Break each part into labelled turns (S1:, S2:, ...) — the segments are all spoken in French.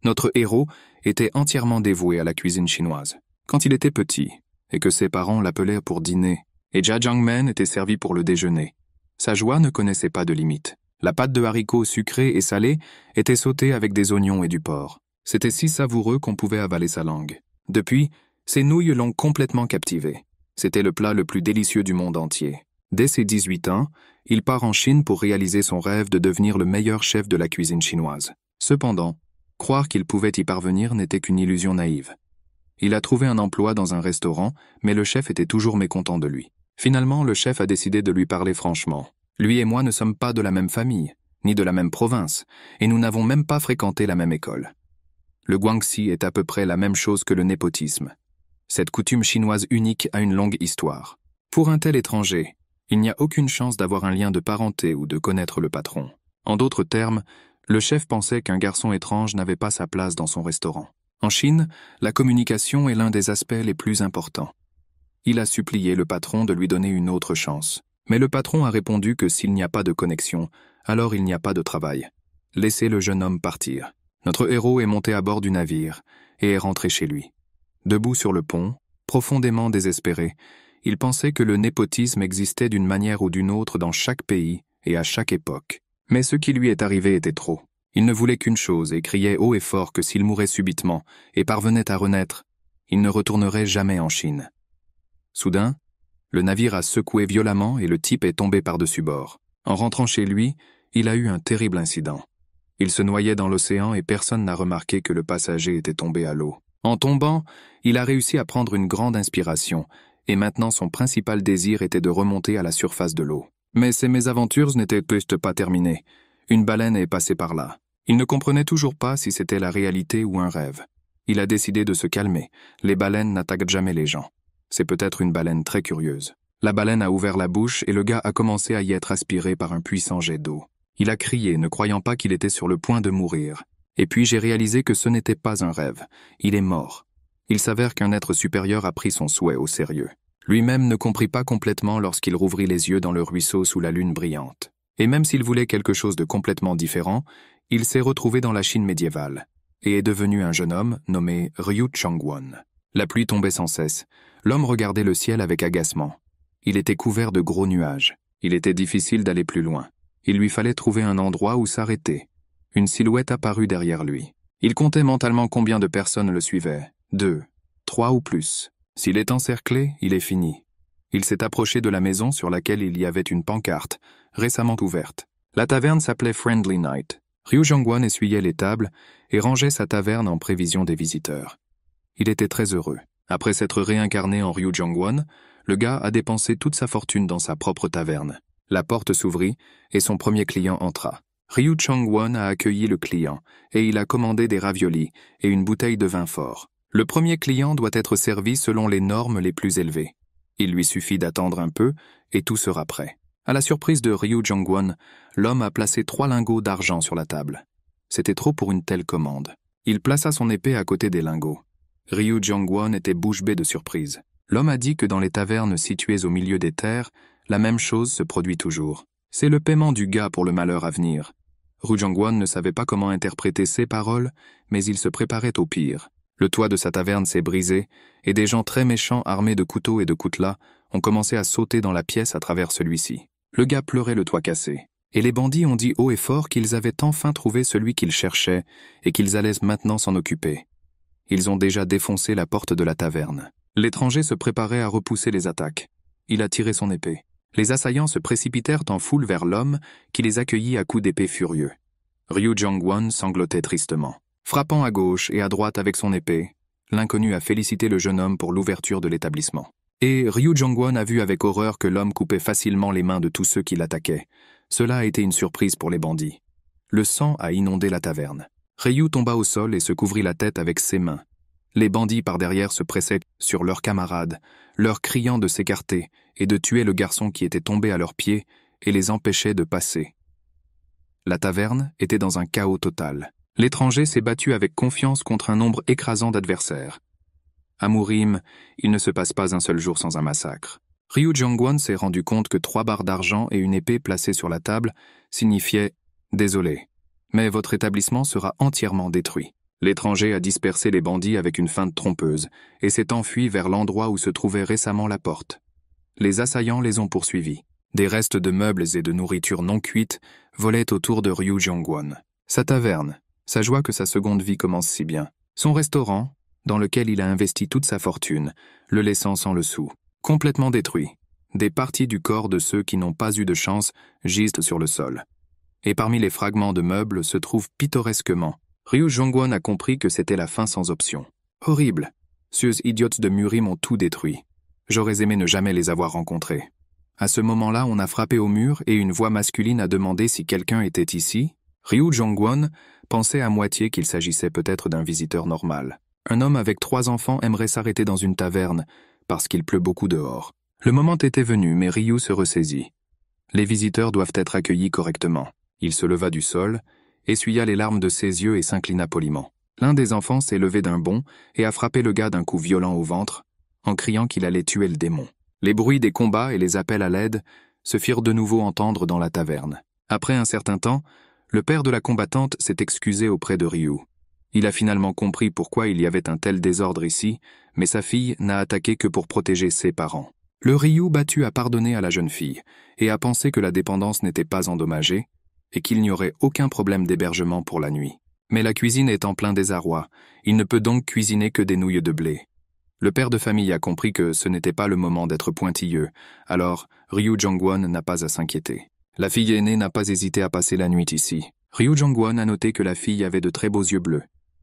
S1: Notre héros était entièrement dévoué à la cuisine chinoise. Quand il était petit, et que ses parents l'appelaient pour dîner, et jjajangmyeon était servi pour le déjeuner, sa joie ne connaissait pas de limite. La pâte de haricots sucrée et salée était sautée avec des oignons et du porc. C'était si savoureux qu'on pouvait avaler sa langue. Depuis, ses nouilles l'ont complètement captivé. C'était le plat le plus délicieux du monde entier. Dès ses 18 ans, il part en Chine pour réaliser son rêve de devenir le meilleur chef de la cuisine chinoise. Cependant, croire qu'il pouvait y parvenir n'était qu'une illusion naïve. Il a trouvé un emploi dans un restaurant, mais le chef était toujours mécontent de lui. Finalement, le chef a décidé de lui parler franchement. Lui et moi ne sommes pas de la même famille, ni de la même province, et nous n'avons même pas fréquenté la même école. Le guangxi est à peu près la même chose que le népotisme. Cette coutume chinoise unique a une longue histoire. Pour un tel étranger, il n'y a aucune chance d'avoir un lien de parenté ou de connaître le patron. En d'autres termes, le chef pensait qu'un garçon étrange n'avait pas sa place dans son restaurant. En Chine, la communication est l'un des aspects les plus importants. Il a supplié le patron de lui donner une autre chance. Mais le patron a répondu que s'il n'y a pas de connexion, alors il n'y a pas de travail. Laissez le jeune homme partir. Notre héros est monté à bord du navire et est rentré chez lui. Debout sur le pont, profondément désespéré, il pensait que le népotisme existait d'une manière ou d'une autre dans chaque pays et à chaque époque. Mais ce qui lui est arrivé était trop. Il ne voulait qu'une chose et criait haut et fort que s'il mourait subitement et parvenait à renaître, il ne retournerait jamais en Chine. Soudain, le navire a secoué violemment et le type est tombé par-dessus bord. En rentrant chez lui, il a eu un terrible incident. Il se noyait dans l'océan et personne n'a remarqué que le passager était tombé à l'eau. En tombant, il a réussi à prendre une grande inspiration et maintenant son principal désir était de remonter à la surface de l'eau. Mais ses mésaventures n'étaient juste pas terminées. Une baleine est passée par là. Il ne comprenait toujours pas si c'était la réalité ou un rêve. Il a décidé de se calmer. Les baleines n'attaquent jamais les gens. C'est peut-être une baleine très curieuse. La baleine a ouvert la bouche et le gars a commencé à y être aspiré par un puissant jet d'eau. Il a crié, ne croyant pas qu'il était sur le point de mourir. Et puis j'ai réalisé que ce n'était pas un rêve. Il est mort. Il s'avère qu'un être supérieur a pris son souhait au sérieux. Lui-même ne comprit pas complètement lorsqu'il rouvrit les yeux dans le ruisseau sous la lune brillante. Et même s'il voulait quelque chose de complètement différent, il s'est retrouvé dans la Chine médiévale et est devenu un jeune homme nommé Ryu Changwon. La pluie tombait sans cesse. L'homme regardait le ciel avec agacement. Il était couvert de gros nuages. Il était difficile d'aller plus loin. Il lui fallait trouver un endroit où s'arrêter. Une silhouette apparut derrière lui. Il comptait mentalement combien de personnes le suivaient. 2, 3 ou plus. S'il est encerclé, il est fini. Il s'est approché de la maison sur laquelle il y avait une pancarte, récemment ouverte. La taverne s'appelait Friendly Night. Ryu Changwon essuyait les tables et rangeait sa taverne en prévision des visiteurs. Il était très heureux. Après s'être réincarné en Ryu Changwon, le gars a dépensé toute sa fortune dans sa propre taverne. La porte s'ouvrit et son premier client entra. Ryu Changwon a accueilli le client et il a commandé des raviolis et une bouteille de vin fort. Le premier client doit être servi selon les normes les plus élevées. Il lui suffit d'attendre un peu et tout sera prêt. À la surprise de Ryu Changwon, l'homme a placé 3 lingots d'argent sur la table. C'était trop pour une telle commande. Il plaça son épée à côté des lingots. Ryu Changwon était bouche bée de surprise. L'homme a dit que dans les tavernes situées au milieu des terres, la même chose se produit toujours. C'est le paiement du gars pour le malheur à venir. Ryu Changwon ne savait pas comment interpréter ces paroles, mais il se préparait au pire. Le toit de sa taverne s'est brisé, et des gens très méchants armés de couteaux et de coutelas ont commencé à sauter dans la pièce à travers celui-ci. Le gars pleurait le toit cassé, et les bandits ont dit haut et fort qu'ils avaient enfin trouvé celui qu'ils cherchaient et qu'ils allaient maintenant s'en occuper. Ils ont déjà défoncé la porte de la taverne. L'étranger se préparait à repousser les attaques. Il a tiré son épée. Les assaillants se précipitèrent en foule vers l'homme qui les accueillit à coups d'épée furieux. Ryu Changwon sanglotait tristement. Frappant à gauche et à droite avec son épée, l'inconnu a félicité le jeune homme pour l'ouverture de l'établissement. Et Ryu Changwon a vu avec horreur que l'homme coupait facilement les mains de tous ceux qui l'attaquaient. Cela a été une surprise pour les bandits. Le sang a inondé la taverne. Ryu tomba au sol et se couvrit la tête avec ses mains. Les bandits par derrière se pressaient sur leurs camarades, leur criant de s'écarter et de tuer le garçon qui était tombé à leurs pieds et les empêchait de passer. La taverne était dans un chaos total. L'étranger s'est battu avec confiance contre un nombre écrasant d'adversaires. À Mourim, il ne se passe pas un seul jour sans un massacre. Ryu Changwon s'est rendu compte que 3 barres d'argent et une épée placées sur la table signifiaient « Désolé, mais votre établissement sera entièrement détruit ». L'étranger a dispersé les bandits avec une feinte trompeuse et s'est enfui vers l'endroit où se trouvait récemment la porte. Les assaillants les ont poursuivis. Des restes de meubles et de nourriture non cuite volaient autour de Ryu Jongwon. Sa taverne, sa joie que sa seconde vie commence si bien. Son restaurant, dans lequel il a investi toute sa fortune, le laissant sans le sou. Complètement détruit. Des parties du corps de ceux qui n'ont pas eu de chance gisent sur le sol. Et parmi les fragments de meubles se trouvent pittoresquement. Ryu Jongwon a compris que c'était la fin sans option. Horrible. Ces idiots de Muri m'ont tout détruit. J'aurais aimé ne jamais les avoir rencontrés. À ce moment-là, on a frappé au mur et une voix masculine a demandé si quelqu'un était ici. Ryu Jongwon pensait à moitié qu'il s'agissait peut-être d'un visiteur normal. Un homme avec 3 enfants aimerait s'arrêter dans une taverne parce qu'il pleut beaucoup dehors. Le moment était venu, mais Ryu se ressaisit. Les visiteurs doivent être accueillis correctement. Il se leva du sol, essuya les larmes de ses yeux et s'inclina poliment. L'un des enfants s'est levé d'un bond et a frappé le gars d'un coup violent au ventre, en criant qu'il allait tuer le démon. Les bruits des combats et les appels à l'aide se firent de nouveau entendre dans la taverne. Après un certain temps, le père de la combattante s'est excusé auprès de Ryu. Il a finalement compris pourquoi il y avait un tel désordre ici, mais sa fille n'a attaqué que pour protéger ses parents. Le Ryu battu a pardonné à la jeune fille et a pensé que la dépendance n'était pas endommagée et qu'il n'y aurait aucun problème d'hébergement pour la nuit. Mais la cuisine est en plein désarroi, il ne peut donc cuisiner que des nouilles de blé. Le père de famille a compris que ce n'était pas le moment d'être pointilleux, alors Ryu Jongwon n'a pas à s'inquiéter. La fille aînée n'a pas hésité à passer la nuit ici. Ryu Jongwon a noté que la fille avait de très beaux yeux bleus.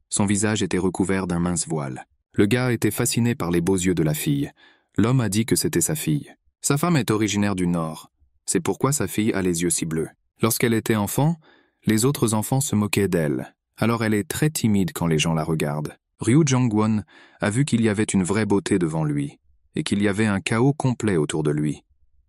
S1: Son visage était recouvert d'un mince voile. Le gars était fasciné par les beaux yeux de la fille. L'homme a dit que c'était sa fille. Sa femme est originaire du Nord. C'est pourquoi sa fille a les yeux si bleus. Lorsqu'elle était enfant, les autres enfants se moquaient d'elle. Alors elle est très timide quand les gens la regardent. Ryu Jongwon a vu qu'il y avait une vraie beauté devant lui, et qu'il y avait un chaos complet autour de lui,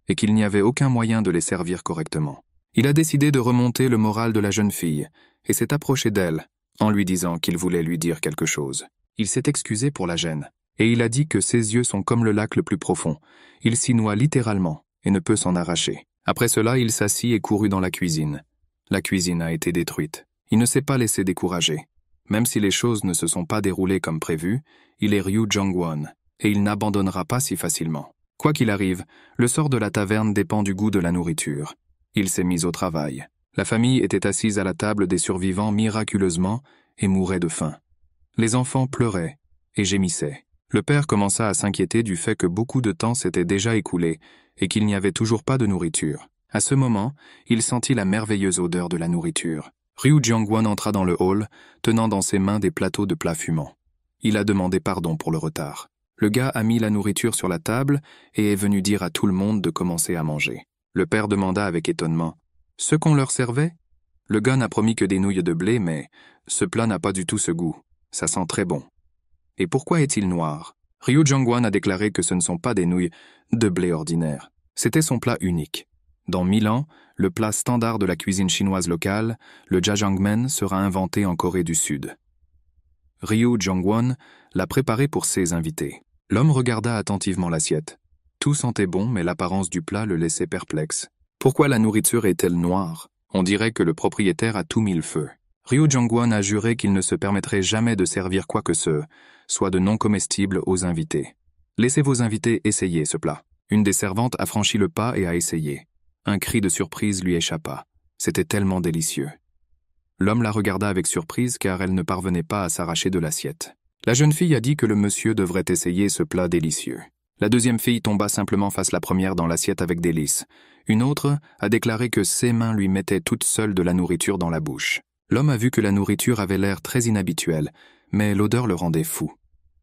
S1: et qu'il n'y avait aucun moyen de les servir correctement. Il a décidé de remonter le moral de la jeune fille, et s'est approché d'elle, en lui disant qu'il voulait lui dire quelque chose. Il s'est excusé pour la gêne, et il a dit que ses yeux sont comme le lac le plus profond. Il s'y noie littéralement, et ne peut s'en arracher. Après cela, il s'assit et courut dans la cuisine. La cuisine a été détruite. Il ne s'est pas laissé décourager. Même si les choses ne se sont pas déroulées comme prévu, il est Ryu Jongwon, et il n'abandonnera pas si facilement. Quoi qu'il arrive, le sort de la taverne dépend du goût de la nourriture. Il s'est mis au travail. La famille était assise à la table des survivants miraculeusement et mourait de faim. Les enfants pleuraient et gémissaient. Le père commença à s'inquiéter du fait que beaucoup de temps s'était déjà écoulé et qu'il n'y avait toujours pas de nourriture. À ce moment, il sentit la merveilleuse odeur de la nourriture. Ryu Jongwon entra dans le hall, tenant dans ses mains des plateaux de plats fumants. Il a demandé pardon pour le retard. Le gars a mis la nourriture sur la table et est venu dire à tout le monde de commencer à manger. Le père demanda avec étonnement « Ce qu'on leur servait ?» Le gars n'a promis que des nouilles de blé, mais ce plat n'a pas du tout ce goût. Ça sent très bon. Et pourquoi est-il noir? Ryu Jongwon a déclaré que ce ne sont pas des nouilles de blé ordinaires. C'était son plat unique. Dans 1000 ans, le plat standard de la cuisine chinoise locale, le jjajangmyeon, sera inventé en Corée du Sud. Ryu Jongwon l'a préparé pour ses invités. L'homme regarda attentivement l'assiette. Tout sentait bon, mais l'apparence du plat le laissait perplexe. Pourquoi la nourriture est-elle noire? On dirait que le propriétaire a tout mis le feu. Ryu Jongwon a juré qu'il ne se permettrait jamais de servir quoi que ce soit de non comestible aux invités. Laissez vos invités essayer ce plat. Une des servantes a franchi le pas et a essayé. Un cri de surprise lui échappa. C'était tellement délicieux. L'homme la regarda avec surprise car elle ne parvenait pas à s'arracher de l'assiette. La jeune fille a dit que le monsieur devrait essayer ce plat délicieux. La deuxième fille tomba simplement face la première dans l'assiette avec délice. Une autre a déclaré que ses mains lui mettaient toutes seules de la nourriture dans la bouche. L'homme a vu que la nourriture avait l'air très inhabituelle, mais l'odeur le rendait fou.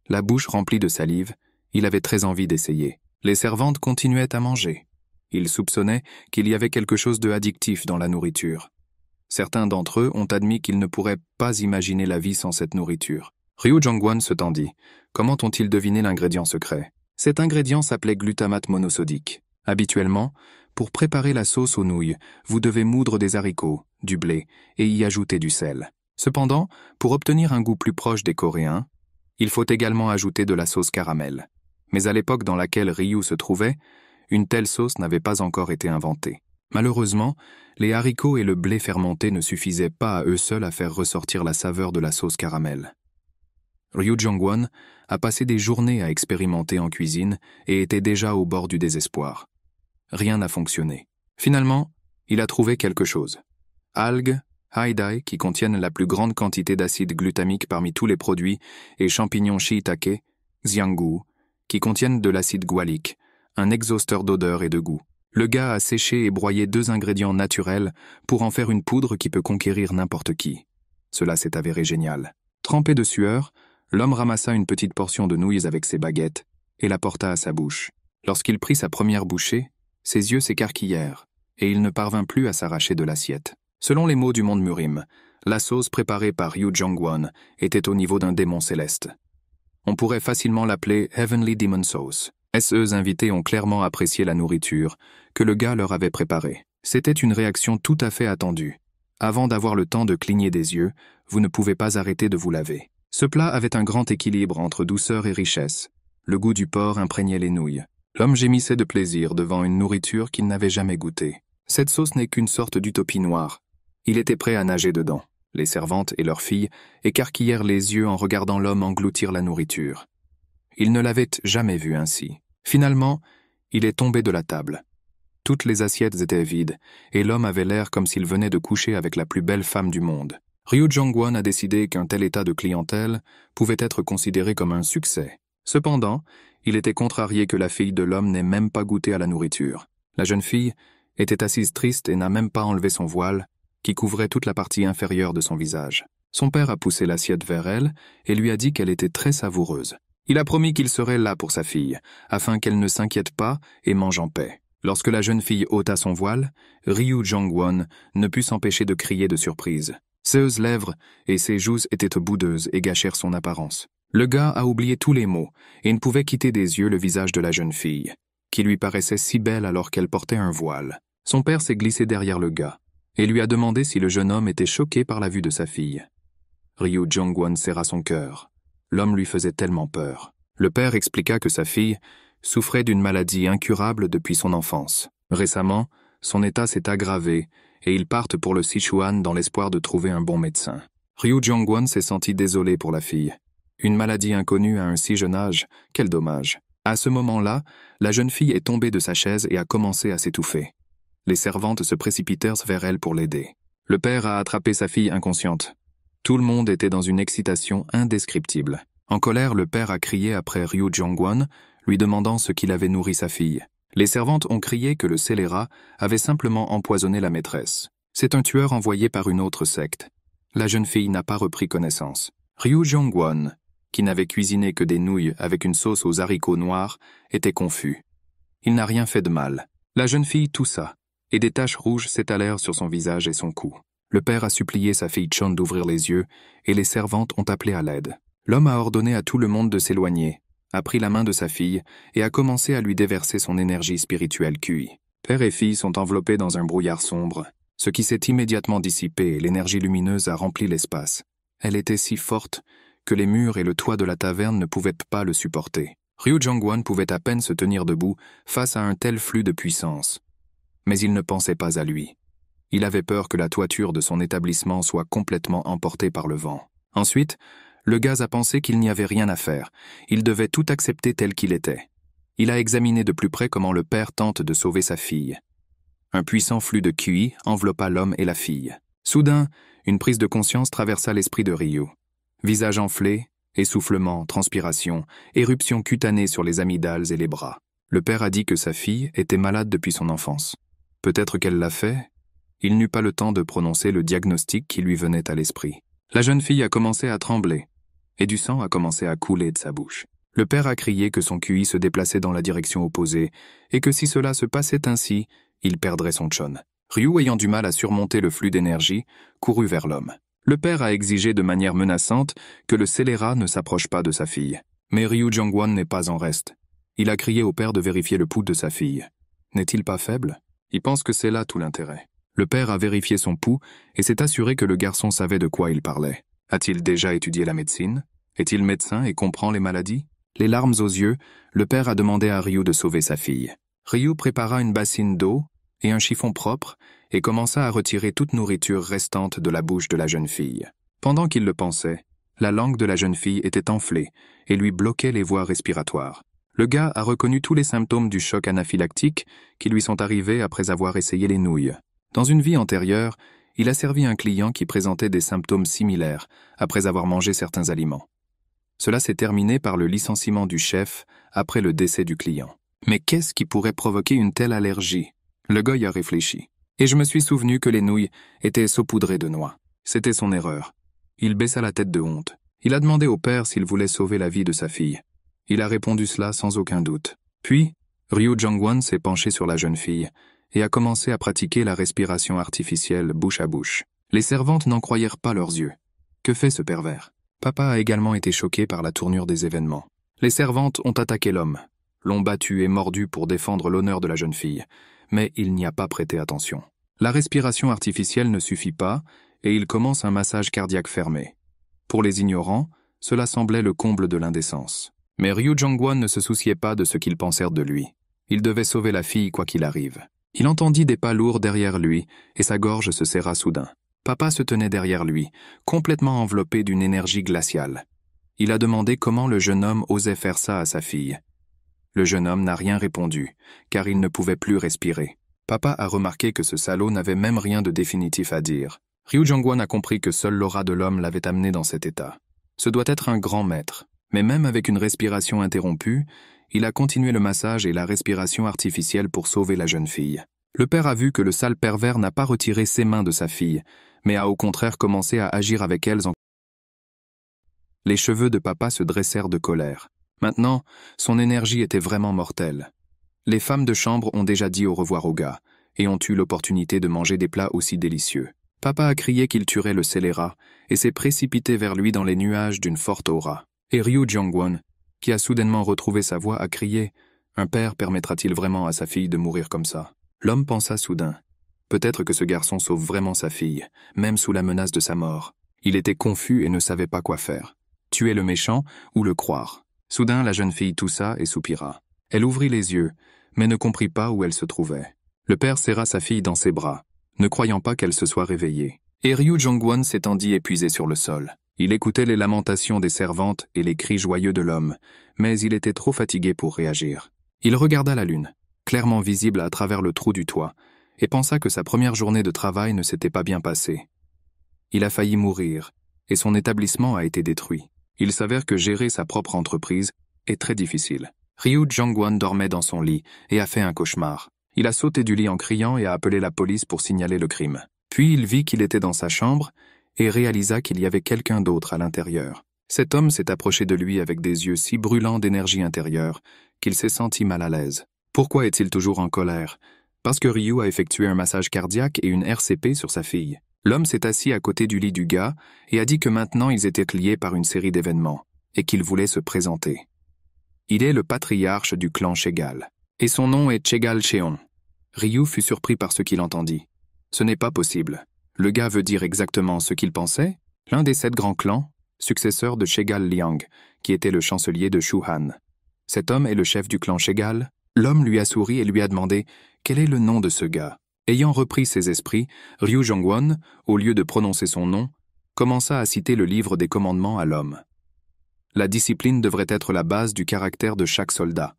S1: La bouche remplie de salive, il avait très envie d'essayer. Les servantes continuaient à manger. Il soupçonnait qu'il y avait quelque chose de addictif dans la nourriture. Certains d'entre eux ont admis qu'ils ne pourraient pas imaginer la vie sans cette nourriture. Ryu Jongwon se tendit. Comment ont-ils deviné l'ingrédient secret? Cet ingrédient s'appelait glutamate monosodique. Habituellement, pour préparer la sauce aux nouilles, vous devez moudre des haricots, du blé, et y ajouter du sel. Cependant, pour obtenir un goût plus proche des Coréens, il faut également ajouter de la sauce caramel. Mais à l'époque dans laquelle Ryu se trouvait, une telle sauce n'avait pas encore été inventée. Malheureusement, les haricots et le blé fermenté ne suffisaient pas à eux seuls à faire ressortir la saveur de la sauce caramel. Ryu Jongwon a passé des journées à expérimenter en cuisine et était déjà au bord du désespoir. Rien n'a fonctionné. Finalement, il a trouvé quelque chose. Algues, haidai, qui contiennent la plus grande quantité d'acide glutamique parmi tous les produits, et champignons shiitake, xianggu, qui contiennent de l'acide gualique, un exhausteur d'odeur et de goût. Le gars a séché et broyé 2 ingrédients naturels pour en faire une poudre qui peut conquérir n'importe qui. Cela s'est avéré génial. Trempé de sueur, l'homme ramassa une petite portion de nouilles avec ses baguettes et la porta à sa bouche. Lorsqu'il prit sa première bouchée, ses yeux s'écarquillèrent et il ne parvint plus à s'arracher de l'assiette. Selon les mots du monde Murim, la sauce préparée par Ryu Jongwon était au niveau d'un démon céleste. On pourrait facilement l'appeler Heavenly Demon Sauce. SEs invités ont clairement apprécié la nourriture que le gars leur avait préparée. C'était une réaction tout à fait attendue. Avant d'avoir le temps de cligner des yeux, vous ne pouvez pas arrêter de vous laver. Ce plat avait un grand équilibre entre douceur et richesse. Le goût du porc imprégnait les nouilles. L'homme gémissait de plaisir devant une nourriture qu'il n'avait jamais goûtée. Cette sauce n'est qu'une sorte d'utopie noire. Il était prêt à nager dedans. Les servantes et leurs filles écarquillèrent les yeux en regardant l'homme engloutir la nourriture. Ils ne l'avaient jamais vu ainsi. Finalement, il est tombé de la table. Toutes les assiettes étaient vides, et l'homme avait l'air comme s'il venait de coucher avec la plus belle femme du monde. Ryu Jongwon a décidé qu'un tel état de clientèle pouvait être considéré comme un succès. Cependant, il était contrarié que la fille de l'homme n'ait même pas goûté à la nourriture. La jeune fille était assise triste et n'a même pas enlevé son voile, qui couvrait toute la partie inférieure de son visage. Son père a poussé l'assiette vers elle et lui a dit qu'elle était très savoureuse. Il a promis qu'il serait là pour sa fille, afin qu'elle ne s'inquiète pas et mange en paix. Lorsque la jeune fille ôta son voile, Ryu Jongwon ne put s'empêcher de crier de surprise. Ses lèvres et ses joues étaient boudeuses et gâchèrent son apparence. Le gars a oublié tous les mots et ne pouvait quitter des yeux le visage de la jeune fille, qui lui paraissait si belle alors qu'elle portait un voile. Son père s'est glissé derrière le gars et lui a demandé si le jeune homme était choqué par la vue de sa fille. Ryu Jongwon serra son cœur. L'homme lui faisait tellement peur. Le père expliqua que sa fille souffrait d'une maladie incurable depuis son enfance. Récemment, son état s'est aggravé et ils partent pour le Sichuan dans l'espoir de trouver un bon médecin. Ryu Jongwon s'est senti désolé pour la fille. Une maladie inconnue à un si jeune âge, quel dommage. À ce moment-là, la jeune fille est tombée de sa chaise et a commencé à s'étouffer. Les servantes se précipitèrent vers elle pour l'aider. Le père a attrapé sa fille inconsciente. Tout le monde était dans une excitation indescriptible. En colère, le père a crié après Ryu Jongwon, lui demandant ce qu'il avait nourri sa fille. Les servantes ont crié que le scélérat avait simplement empoisonné la maîtresse. C'est un tueur envoyé par une autre secte. La jeune fille n'a pas repris connaissance. Ryu Jongwon, qui n'avait cuisiné que des nouilles avec une sauce aux haricots noirs, était confus. Il n'a rien fait de mal. La jeune fille toussa, et des taches rouges s'étalèrent sur son visage et son cou. Le père a supplié sa fille Chon d'ouvrir les yeux, et les servantes ont appelé à l'aide. L'homme a ordonné à tout le monde de s'éloigner, a pris la main de sa fille et a commencé à lui déverser son énergie spirituelle QI. Père et fille sont enveloppés dans un brouillard sombre, ce qui s'est immédiatement dissipé et l'énergie lumineuse a rempli l'espace. Elle était si forte que les murs et le toit de la taverne ne pouvaient pas le supporter. Ryu Jongwon pouvait à peine se tenir debout face à un tel flux de puissance. Mais il ne pensait pas à lui. Il avait peur que la toiture de son établissement soit complètement emportée par le vent. Ensuite, le gaz a pensé qu'il n'y avait rien à faire. Il devait tout accepter tel qu'il était. Il a examiné de plus près comment le père tente de sauver sa fille. Un puissant flux de QI enveloppa l'homme et la fille. Soudain, une prise de conscience traversa l'esprit de Ryu. Visage enflé, essoufflement, transpiration, éruption cutanée sur les amygdales et les bras. Le père a dit que sa fille était malade depuis son enfance. Peut-être qu'elle l'a fait. Il n'eut pas le temps de prononcer le diagnostic qui lui venait à l'esprit. La jeune fille a commencé à trembler, et du sang a commencé à couler de sa bouche. Le père a crié que son QI se déplaçait dans la direction opposée, et que si cela se passait ainsi, il perdrait son Chon. Ryu, ayant du mal à surmonter le flux d'énergie, courut vers l'homme. Le père a exigé de manière menaçante que le scélérat ne s'approche pas de sa fille. Mais Ryu Jongwon n'est pas en reste. Il a crié au père de vérifier le pouls de sa fille. N'est-il pas faible? Il pense que c'est là tout l'intérêt. Le père a vérifié son pouls et s'est assuré que le garçon savait de quoi il parlait. A-t-il déjà étudié la médecine? Est-il médecin et comprend les maladies? Les larmes aux yeux, le père a demandé à Ryu de sauver sa fille. Ryu prépara une bassine d'eau et un chiffon propre et commença à retirer toute nourriture restante de la bouche de la jeune fille. Pendant qu'il le pensait, la langue de la jeune fille était enflée et lui bloquait les voies respiratoires. Le gars a reconnu tous les symptômes du choc anaphylactique qui lui sont arrivés après avoir essayé les nouilles. Dans une vie antérieure, il a servi un client qui présentait des symptômes similaires après avoir mangé certains aliments. Cela s'est terminé par le licenciement du chef après le décès du client. Mais qu'est-ce qui pourrait provoquer une telle allergie? Le gars y a réfléchi. Et je me suis souvenu que les nouilles étaient saupoudrées de noix. C'était son erreur. Il baissa la tête de honte. Il a demandé au père s'il voulait sauver la vie de sa fille. Il a répondu cela sans aucun doute. Puis, Ryu Jongwon s'est penché sur la jeune fille et a commencé à pratiquer la respiration artificielle bouche à bouche. Les servantes n'en croyèrent pas leurs yeux. Que fait ce pervers? Papa a également été choqué par la tournure des événements. Les servantes ont attaqué l'homme, l'ont battu et mordu pour défendre l'honneur de la jeune fille, mais il n'y a pas prêté attention. La respiration artificielle ne suffit pas et il commence un massage cardiaque fermé. Pour les ignorants, cela semblait le comble de l'indécence. Mais Ryu Jongwon ne se souciait pas de ce qu'ils pensèrent de lui. Il devait sauver la fille quoi qu'il arrive. Il entendit des pas lourds derrière lui et sa gorge se serra soudain. Papa se tenait derrière lui, complètement enveloppé d'une énergie glaciale. Il a demandé comment le jeune homme osait faire ça à sa fille. Le jeune homme n'a rien répondu, car il ne pouvait plus respirer. Papa a remarqué que ce salaud n'avait même rien de définitif à dire. Ryu Jongwon a compris que seule l'aura de l'homme l'avait amené dans cet état. Ce doit être un grand maître. Mais même avec une respiration interrompue, il a continué le massage et la respiration artificielle pour sauver la jeune fille. Le père a vu que le sale pervers n'a pas retiré ses mains de sa fille, mais a au contraire commencé à agir avec elles en... Les cheveux de papa se dressèrent de colère. Maintenant, son énergie était vraiment mortelle. Les femmes de chambre ont déjà dit au revoir au gars, et ont eu l'opportunité de manger des plats aussi délicieux. Papa a crié qu'il tuerait le scélérat, et s'est précipité vers lui dans les nuages d'une forte aura. Et Ryu Jongwon, qui a soudainement retrouvé sa voix, a crié « Un père permettra-t-il vraiment à sa fille de mourir comme ça ?» L'homme pensa soudain. Peut-être que ce garçon sauve vraiment sa fille, même sous la menace de sa mort. Il était confus et ne savait pas quoi faire. Tuer le méchant ou le croire. Soudain, la jeune fille toussa et soupira. Elle ouvrit les yeux, mais ne comprit pas où elle se trouvait. Le père serra sa fille dans ses bras, ne croyant pas qu'elle se soit réveillée. Et Ryu Jongwon s'étendit épuisé sur le sol. Il écoutait les lamentations des servantes et les cris joyeux de l'homme, mais il était trop fatigué pour réagir. Il regarda la lune, clairement visible à travers le trou du toit, et pensa que sa première journée de travail ne s'était pas bien passée. Il a failli mourir, et son établissement a été détruit. Il s'avère que gérer sa propre entreprise est très difficile. Ryu Jongwon dormait dans son lit et a fait un cauchemar. Il a sauté du lit en criant et a appelé la police pour signaler le crime. Puis il vit qu'il était dans sa chambre et réalisa qu'il y avait quelqu'un d'autre à l'intérieur. Cet homme s'est approché de lui avec des yeux si brûlants d'énergie intérieure qu'il s'est senti mal à l'aise. Pourquoi est-il toujours en colère? Parce que Ryu a effectué un massage cardiaque et une RCP sur sa fille. L'homme s'est assis à côté du lit du gars et a dit que maintenant ils étaient liés par une série d'événements et qu'il voulait se présenter. Il est le patriarche du clan Chegal, et son nom est Chegal Cheon. Ryu fut surpris par ce qu'il entendit. Ce n'est pas possible. Le gars veut dire exactement ce qu'il pensait? L'un des 7 grands clans, successeur de Chegal Liang, qui était le chancelier de Shuhan. Cet homme est le chef du clan Chegal. L'homme lui a souri et lui a demandé « Quel est le nom de ce gars ?» Ayant repris ses esprits, Ryu Jongwon, au lieu de prononcer son nom, commença à citer le livre des commandements à l'homme. La discipline devrait être la base du caractère de chaque soldat.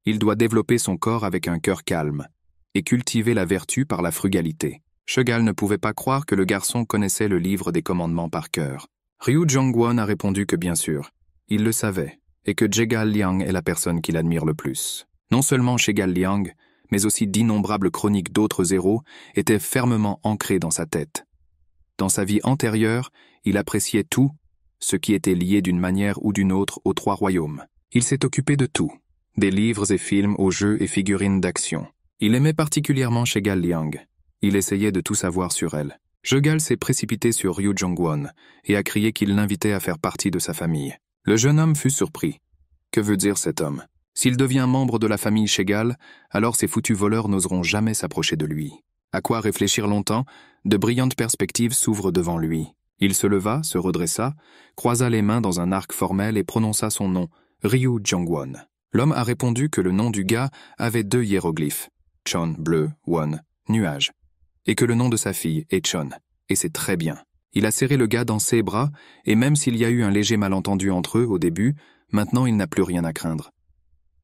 S1: Il doit développer son corps avec un cœur calme et cultiver la vertu par la frugalité. Chegal ne pouvait pas croire que le garçon connaissait le livre des commandements par cœur. Ryu Jongwon a répondu que bien sûr, il le savait, et que Chegal Liang est la personne qu'il admire le plus. Non seulement Chegal Liang, mais aussi d'innombrables chroniques d'autres héros étaient fermement ancrées dans sa tête. Dans sa vie antérieure, il appréciait tout, ce qui était lié d'une manière ou d'une autre aux 3 royaumes. Il s'est occupé de tout, des livres et films aux jeux et figurines d'action. Il aimait particulièrement Chegal Liang. Il essayait de tout savoir sur elle. Chegal s'est précipité sur Ryu Jongwon et a crié qu'il l'invitait à faire partie de sa famille. Le jeune homme fut surpris. Que veut dire cet homme? S'il devient membre de la famille Chegal, alors ces foutus voleurs n'oseront jamais s'approcher de lui. À quoi réfléchir longtemps? De brillantes perspectives s'ouvrent devant lui. Il se leva, se redressa, croisa les mains dans un arc formel et prononça son nom, Ryu Jongwon. L'homme a répondu que le nom du gars avait 2 hiéroglyphes, Chon, bleu, Won, nuage, et que le nom de sa fille est Chon, et c'est très bien. Il a serré le gars dans ses bras, et même s'il y a eu un léger malentendu entre eux au début, maintenant il n'a plus rien à craindre.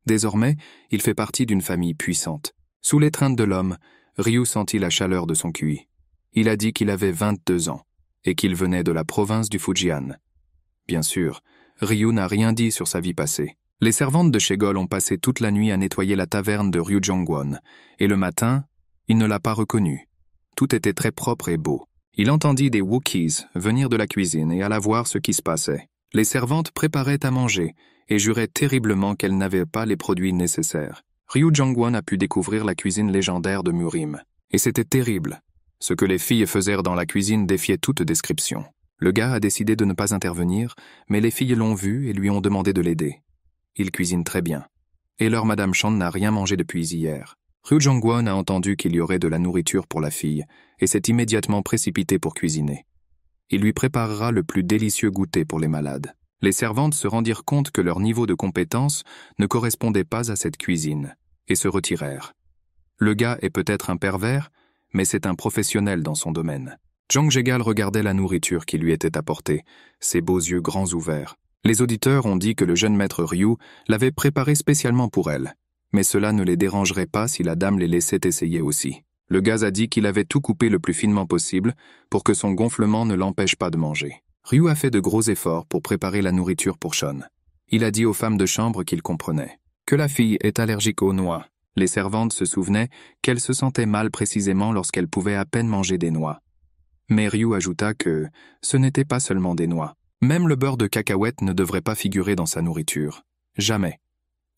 S1: Désormais, il fait partie d'une famille puissante. Sous l'étreinte de l'homme, Ryu sentit la chaleur de son QI. Il a dit qu'il avait 22 ans, et qu'il venait de la province du Fujian. Bien sûr, Ryu n'a rien dit sur sa vie passée. Les servantes de Shegol ont passé toute la nuit à nettoyer la taverne de Ryujongwon, et le matin, il ne l'a pas reconnu. Tout était très propre et beau. Il entendit des Wookiees venir de la cuisine et alla voir ce qui se passait. Les servantes préparaient à manger et juraient terriblement qu'elles n'avaient pas les produits nécessaires. Ryujongwon a pu découvrir la cuisine légendaire de Murim. Et c'était terrible. Ce que les filles faisèrent dans la cuisine défiait toute description. Le gars a décidé de ne pas intervenir, mais les filles l'ont vu et lui ont demandé de l'aider. Il cuisine très bien. Et leur Madame Chan n'a rien mangé depuis hier. Ryujongwon a entendu qu'il y aurait de la nourriture pour la fille et s'est immédiatement précipité pour cuisiner. Il lui préparera le plus délicieux goûter pour les malades. Les servantes se rendirent compte que leur niveau de compétence ne correspondait pas à cette cuisine et se retirèrent. Le gars est peut-être un pervers, mais c'est un professionnel dans son domaine. Jang Jegal regardait la nourriture qui lui était apportée, ses beaux yeux grands ouverts. Les auditeurs ont dit que le jeune maître Ryu l'avait préparé spécialement pour elle, mais cela ne les dérangerait pas si la dame les laissait essayer aussi. Le gars a dit qu'il avait tout coupé le plus finement possible pour que son gonflement ne l'empêche pas de manger. Ryu a fait de gros efforts pour préparer la nourriture pour Chon. Il a dit aux femmes de chambre qu'il comprenait. Que la fille est allergique aux noix. Les servantes se souvenaient qu'elle se sentait mal précisément lorsqu'elle pouvait à peine manger des noix. Mais Ryu ajouta que ce n'était pas seulement des noix. Même le beurre de cacahuète ne devrait pas figurer dans sa nourriture. Jamais.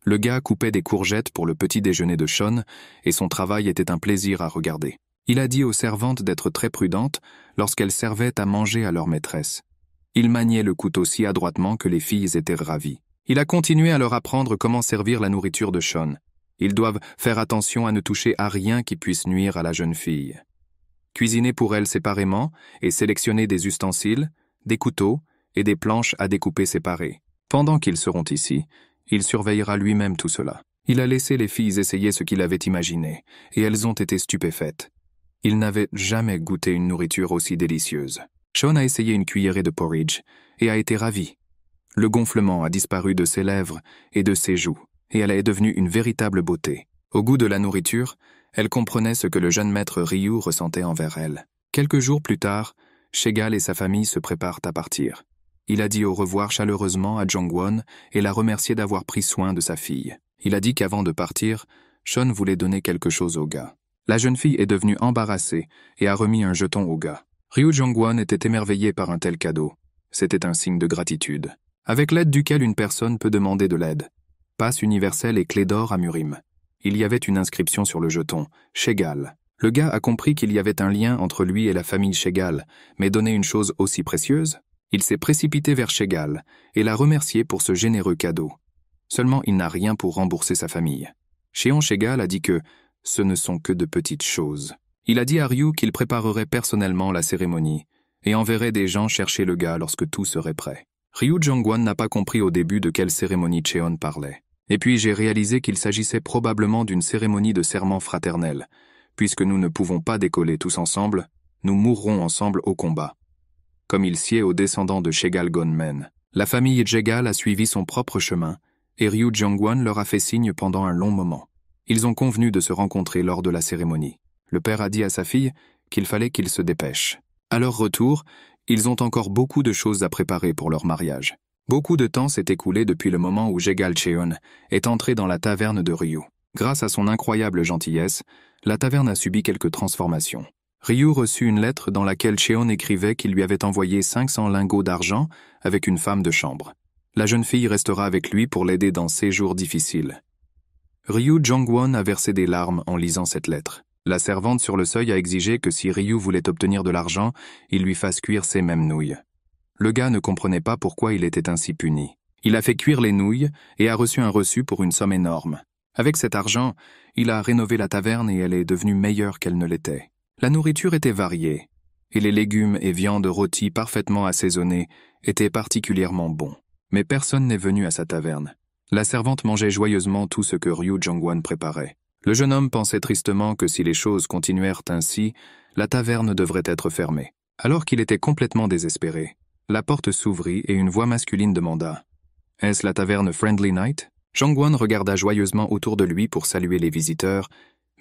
S1: Le gars coupait des courgettes pour le petit déjeuner de Chon, et son travail était un plaisir à regarder. Il a dit aux servantes d'être très prudentes lorsqu'elles servaient à manger à leur maîtresse. Il maniait le couteau si adroitement que les filles étaient ravies. Il a continué à leur apprendre comment servir la nourriture de Chon. Ils doivent faire attention à ne toucher à rien qui puisse nuire à la jeune fille. Cuisiner pour elle séparément et sélectionner des ustensiles, des couteaux et des planches à découper séparées. Pendant qu'ils seront ici, il surveillera lui-même tout cela. Il a laissé les filles essayer ce qu'il avait imaginé, et elles ont été stupéfaites. Il n'avait jamais goûté une nourriture aussi délicieuse. Chon a essayé une cuillerée de porridge, et a été ravie. Le gonflement a disparu de ses lèvres et de ses joues, et elle est devenue une véritable beauté. Au goût de la nourriture, elle comprenait ce que le jeune maître Ryu ressentait envers elle. Quelques jours plus tard, Shegal et sa famille se préparent à partir. Il a dit au revoir chaleureusement à Jongwon et l'a remercié d'avoir pris soin de sa fille. Il a dit qu'avant de partir, Chon voulait donner quelque chose au gars. La jeune fille est devenue embarrassée et a remis un jeton au gars. Ryujongwon était émerveillé par un tel cadeau. C'était un signe de gratitude, avec l'aide duquel une personne peut demander de l'aide. Passe universelle et clé d'or à Murim. Il y avait une inscription sur le jeton, Shegal. Le gars a compris qu'il y avait un lien entre lui et la famille Shegal, mais donner une chose aussi précieuse? Il s'est précipité vers Shegal et l'a remercié pour ce généreux cadeau. Seulement, il n'a rien pour rembourser sa famille. Cheon Shegal a dit que ce ne sont que de petites choses. Il a dit à Ryu qu'il préparerait personnellement la cérémonie et enverrait des gens chercher le gars lorsque tout serait prêt. Ryujongwon n'a pas compris au début de quelle cérémonie Cheon parlait. Et puis j'ai réalisé qu'il s'agissait probablement d'une cérémonie de serment fraternel. Puisque nous ne pouvons pas décoller tous ensemble, nous mourrons ensemble au combat. Comme il sied aux descendants de Shegal Gonmen. La famille Jegal a suivi son propre chemin, et Ryujongwon leur a fait signe pendant un long moment. Ils ont convenu de se rencontrer lors de la cérémonie. Le père a dit à sa fille qu'il fallait qu'ils se dépêchent. À leur retour, ils ont encore beaucoup de choses à préparer pour leur mariage. Beaucoup de temps s'est écoulé depuis le moment où Jegal Cheon est entré dans la taverne de Ryu. Grâce à son incroyable gentillesse, la taverne a subi quelques transformations. Ryu reçut une lettre dans laquelle Cheon écrivait qu'il lui avait envoyé 500 lingots d'argent avec une femme de chambre. La jeune fille restera avec lui pour l'aider dans ses jours difficiles. Ryujongwon a versé des larmes en lisant cette lettre. La servante sur le seuil a exigé que si Ryu voulait obtenir de l'argent, il lui fasse cuire ses mêmes nouilles. Le gars ne comprenait pas pourquoi il était ainsi puni. Il a fait cuire les nouilles et a reçu un reçu pour une somme énorme. Avec cet argent, il a rénové la taverne et elle est devenue meilleure qu'elle ne l'était. La nourriture était variée, et les légumes et viandes rôties parfaitement assaisonnés étaient particulièrement bons. Mais personne n'est venu à sa taverne. La servante mangeait joyeusement tout ce que Ryujongwon préparait. Le jeune homme pensait tristement que si les choses continuèrent ainsi, la taverne devrait être fermée. Alors qu'il était complètement désespéré, la porte s'ouvrit et une voix masculine demanda « Est-ce la taverne Friendly Night ?» Jongwon regarda joyeusement autour de lui pour saluer les visiteurs,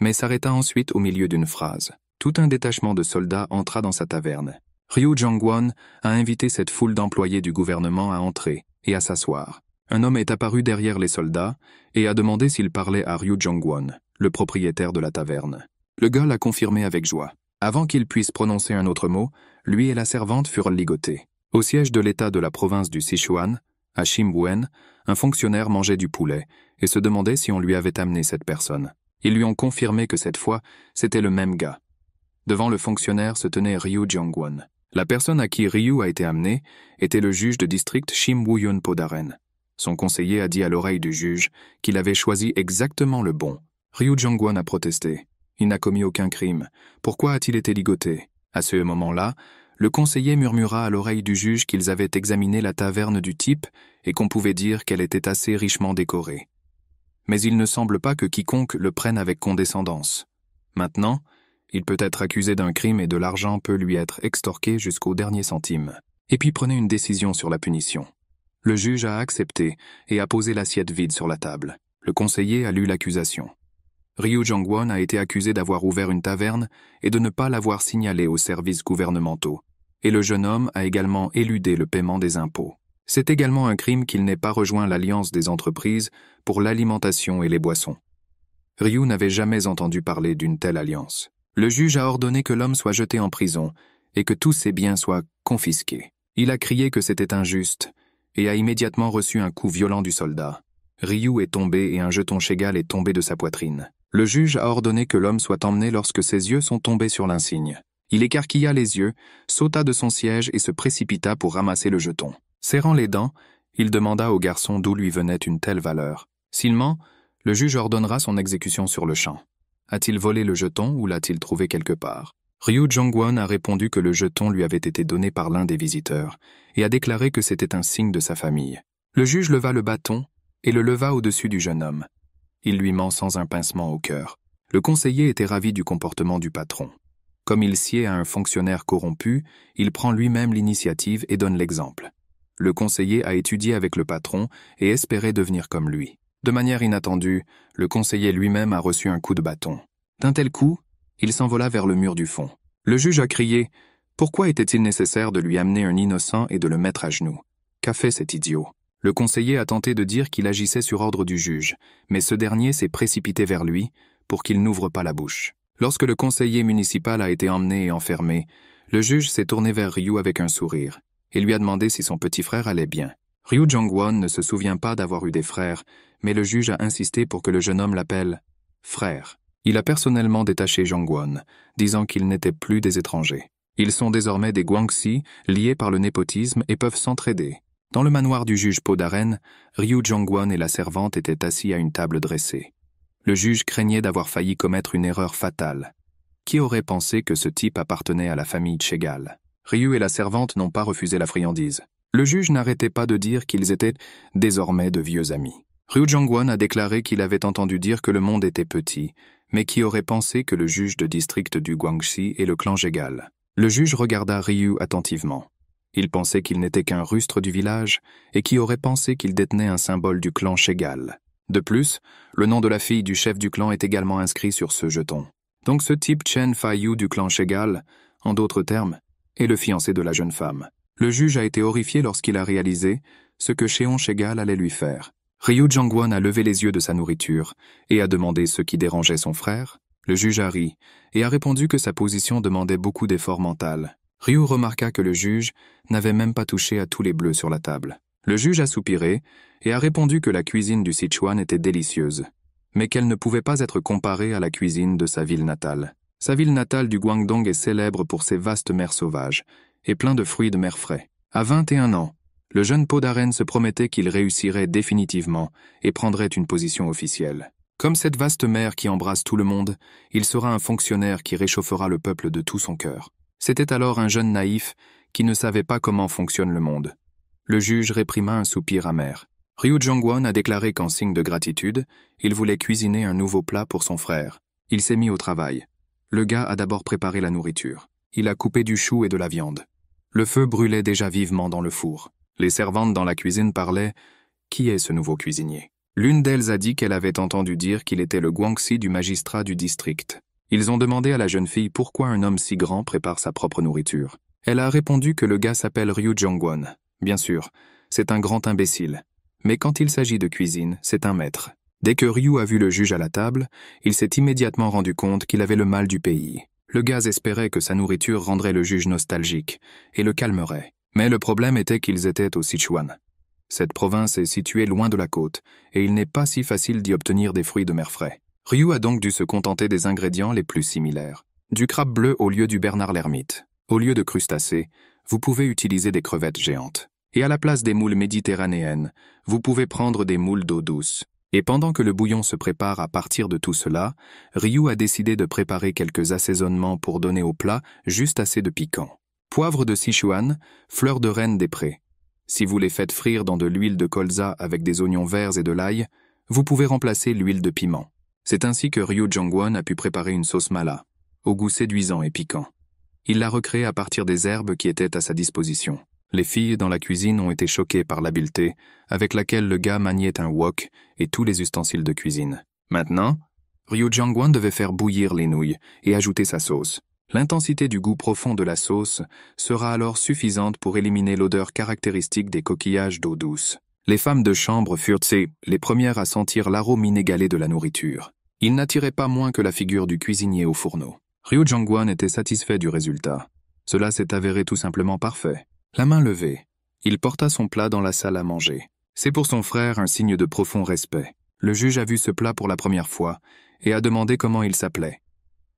S1: mais s'arrêta ensuite au milieu d'une phrase. Tout un détachement de soldats entra dans sa taverne. Ryu Jongwon a invité cette foule d'employés du gouvernement à entrer et à s'asseoir. Un homme est apparu derrière les soldats et a demandé s'il parlait à Ryu Jongwon, le propriétaire de la taverne. Le gars l'a confirmé avec joie. Avant qu'il puisse prononcer un autre mot, lui et la servante furent ligotés. Au siège de l'État de la province du Sichuan, à Shimbuen, un fonctionnaire mangeait du poulet et se demandait si on lui avait amené cette personne. Ils lui ont confirmé que cette fois, c'était le même gars. Devant le fonctionnaire se tenait Ryu Jongwon. La personne à qui Ryu a été amené était le juge de district Shim Woo-yeon Podaren. Son conseiller a dit à l'oreille du juge qu'il avait choisi exactement le bon. Ryu Jongwon a protesté. Il n'a commis aucun crime. Pourquoi a-t-il été ligoté? À ce moment-là, le conseiller murmura à l'oreille du juge qu'ils avaient examiné la taverne du type et qu'on pouvait dire qu'elle était assez richement décorée. Mais il ne semble pas que quiconque le prenne avec condescendance. Maintenant, il peut être accusé d'un crime et de l'argent peut lui être extorqué jusqu'au dernier centime. Et puis prenez une décision sur la punition. Le juge a accepté et a posé l'assiette vide sur la table. Le conseiller a lu l'accusation. Ryu Jongwon a été accusé d'avoir ouvert une taverne et de ne pas l'avoir signalé aux services gouvernementaux. Et le jeune homme a également éludé le paiement des impôts. C'est également un crime qu'il n'ait pas rejoint l'Alliance des entreprises pour l'alimentation et les boissons. Ryu n'avait jamais entendu parler d'une telle alliance. Le juge a ordonné que l'homme soit jeté en prison et que tous ses biens soient confisqués. Il a crié que c'était injuste et a immédiatement reçu un coup violent du soldat. Ryu est tombé et un jeton Shegal est tombé de sa poitrine. Le juge a ordonné que l'homme soit emmené lorsque ses yeux sont tombés sur l'insigne. Il écarquilla les yeux, sauta de son siège et se précipita pour ramasser le jeton. Serrant les dents, il demanda au garçon d'où lui venait une telle valeur. S'il ment, le juge ordonnera son exécution sur le champ. A-t-il volé le jeton ou l'a-t-il trouvé quelque part? Ryu Jongwon a répondu que le jeton lui avait été donné par l'un des visiteurs et a déclaré que c'était un signe de sa famille. Le juge leva le bâton et le leva au-dessus du jeune homme. Il lui ment sans un pincement au cœur. Le conseiller était ravi du comportement du patron. Comme il sied à un fonctionnaire corrompu, il prend lui-même l'initiative et donne l'exemple. Le conseiller a étudié avec le patron et espérait devenir comme lui. De manière inattendue, le conseiller lui-même a reçu un coup de bâton. D'un tel coup, il s'envola vers le mur du fond. Le juge a crié « Pourquoi était-il nécessaire de lui amener un innocent et de le mettre à genoux? Qu'a fait cet idiot ?» Le conseiller a tenté de dire qu'il agissait sur ordre du juge, mais ce dernier s'est précipité vers lui pour qu'il n'ouvre pas la bouche. Lorsque le conseiller municipal a été emmené et enfermé, le juge s'est tourné vers Ryu avec un sourire et lui a demandé si son petit frère allait bien. Ryu Jongwon ne se souvient pas d'avoir eu des frères, mais le juge a insisté pour que le jeune homme l'appelle « frère ». Il a personnellement détaché Jongwon, disant qu'ils n'étaient plus des étrangers. Ils sont désormais des Guangxi, liés par le népotisme et peuvent s'entraider. Dans le manoir du juge Podaren, Ryu Jongwon et la servante étaient assis à une table dressée. Le juge craignait d'avoir failli commettre une erreur fatale. Qui aurait pensé que ce type appartenait à la famille Shegal? Ryu et la servante n'ont pas refusé la friandise. Le juge n'arrêtait pas de dire qu'ils étaient désormais de vieux amis. Ryu Jongwon a déclaré qu'il avait entendu dire que le monde était petit, mais qui aurait pensé que le juge de district du Guangxi est le clan Shegal. Le juge regarda Ryu attentivement. Il pensait qu'il n'était qu'un rustre du village et qui aurait pensé qu'il détenait un symbole du clan Shegal. De plus, le nom de la fille du chef du clan est également inscrit sur ce jeton. Donc ce type Chen Faiyu du clan Shegal, en d'autres termes, est le fiancé de la jeune femme. Le juge a été horrifié lorsqu'il a réalisé ce que Cheon Shegal allait lui faire. Ryu Jongwon a levé les yeux de sa nourriture et a demandé ce qui dérangeait son frère. Le juge a ri et a répondu que sa position demandait beaucoup d'effort mental. Ryu remarqua que le juge n'avait même pas touché à tous les bleus sur la table. Le juge a soupiré et a répondu que la cuisine du Sichuan était délicieuse, mais qu'elle ne pouvait pas être comparée à la cuisine de sa ville natale. Sa ville natale du Guangdong est célèbre pour ses vastes mers sauvages et plein de fruits de mer frais. À 21 ans, le jeune Podaren se promettait qu'il réussirait définitivement et prendrait une position officielle. Comme cette vaste mer qui embrasse tout le monde, il sera un fonctionnaire qui réchauffera le peuple de tout son cœur. C'était alors un jeune naïf qui ne savait pas comment fonctionne le monde. Le juge réprima un soupir amer. Ryu Jongwon a déclaré qu'en signe de gratitude, il voulait cuisiner un nouveau plat pour son frère. Il s'est mis au travail. Le gars a d'abord préparé la nourriture. Il a coupé du chou et de la viande. Le feu brûlait déjà vivement dans le four. Les servantes dans la cuisine parlaient « Qui est ce nouveau cuisinier ?» L'une d'elles a dit qu'elle avait entendu dire qu'il était le guangxi du magistrat du district. Ils ont demandé à la jeune fille pourquoi un homme si grand prépare sa propre nourriture. Elle a répondu que le gars s'appelle Ryu Jongwon. Bien sûr, c'est un grand imbécile. Mais quand il s'agit de cuisine, c'est un maître. Dès que Ryu a vu le juge à la table, il s'est immédiatement rendu compte qu'il avait le mal du pays. Le gars espérait que sa nourriture rendrait le juge nostalgique et le calmerait. Mais le problème était qu'ils étaient au Sichuan. Cette province est située loin de la côte, et il n'est pas si facile d'y obtenir des fruits de mer frais. Ryu a donc dû se contenter des ingrédients les plus similaires. Du crabe bleu au lieu du Bernard l'ermite. Au lieu de crustacés, vous pouvez utiliser des crevettes géantes. Et à la place des moules méditerranéennes, vous pouvez prendre des moules d'eau douce. Et pendant que le bouillon se prépare à partir de tout cela, Ryu a décidé de préparer quelques assaisonnements pour donner au plat juste assez de piquant. Poivre de Sichuan, fleurs de reine des prés. Si vous les faites frire dans de l'huile de colza avec des oignons verts et de l'ail, vous pouvez remplacer l'huile de piment. C'est ainsi que Ryu Jongwon a pu préparer une sauce mala, au goût séduisant et piquant. Il l'a recréée à partir des herbes qui étaient à sa disposition. Les filles dans la cuisine ont été choquées par l'habileté avec laquelle le gars maniait un wok et tous les ustensiles de cuisine. Maintenant, Ryu Jongwon devait faire bouillir les nouilles et ajouter sa sauce. L'intensité du goût profond de la sauce sera alors suffisante pour éliminer l'odeur caractéristique des coquillages d'eau douce. Les femmes de chambre furent les premières à sentir l'arôme inégalé de la nourriture. Il n'attirait pas moins que la figure du cuisinier au fourneau. Ryu Jongwon était satisfait du résultat. Cela s'est avéré tout simplement parfait. La main levée, il porta son plat dans la salle à manger. C'est pour son frère un signe de profond respect. Le juge a vu ce plat pour la première fois et a demandé comment il s'appelait.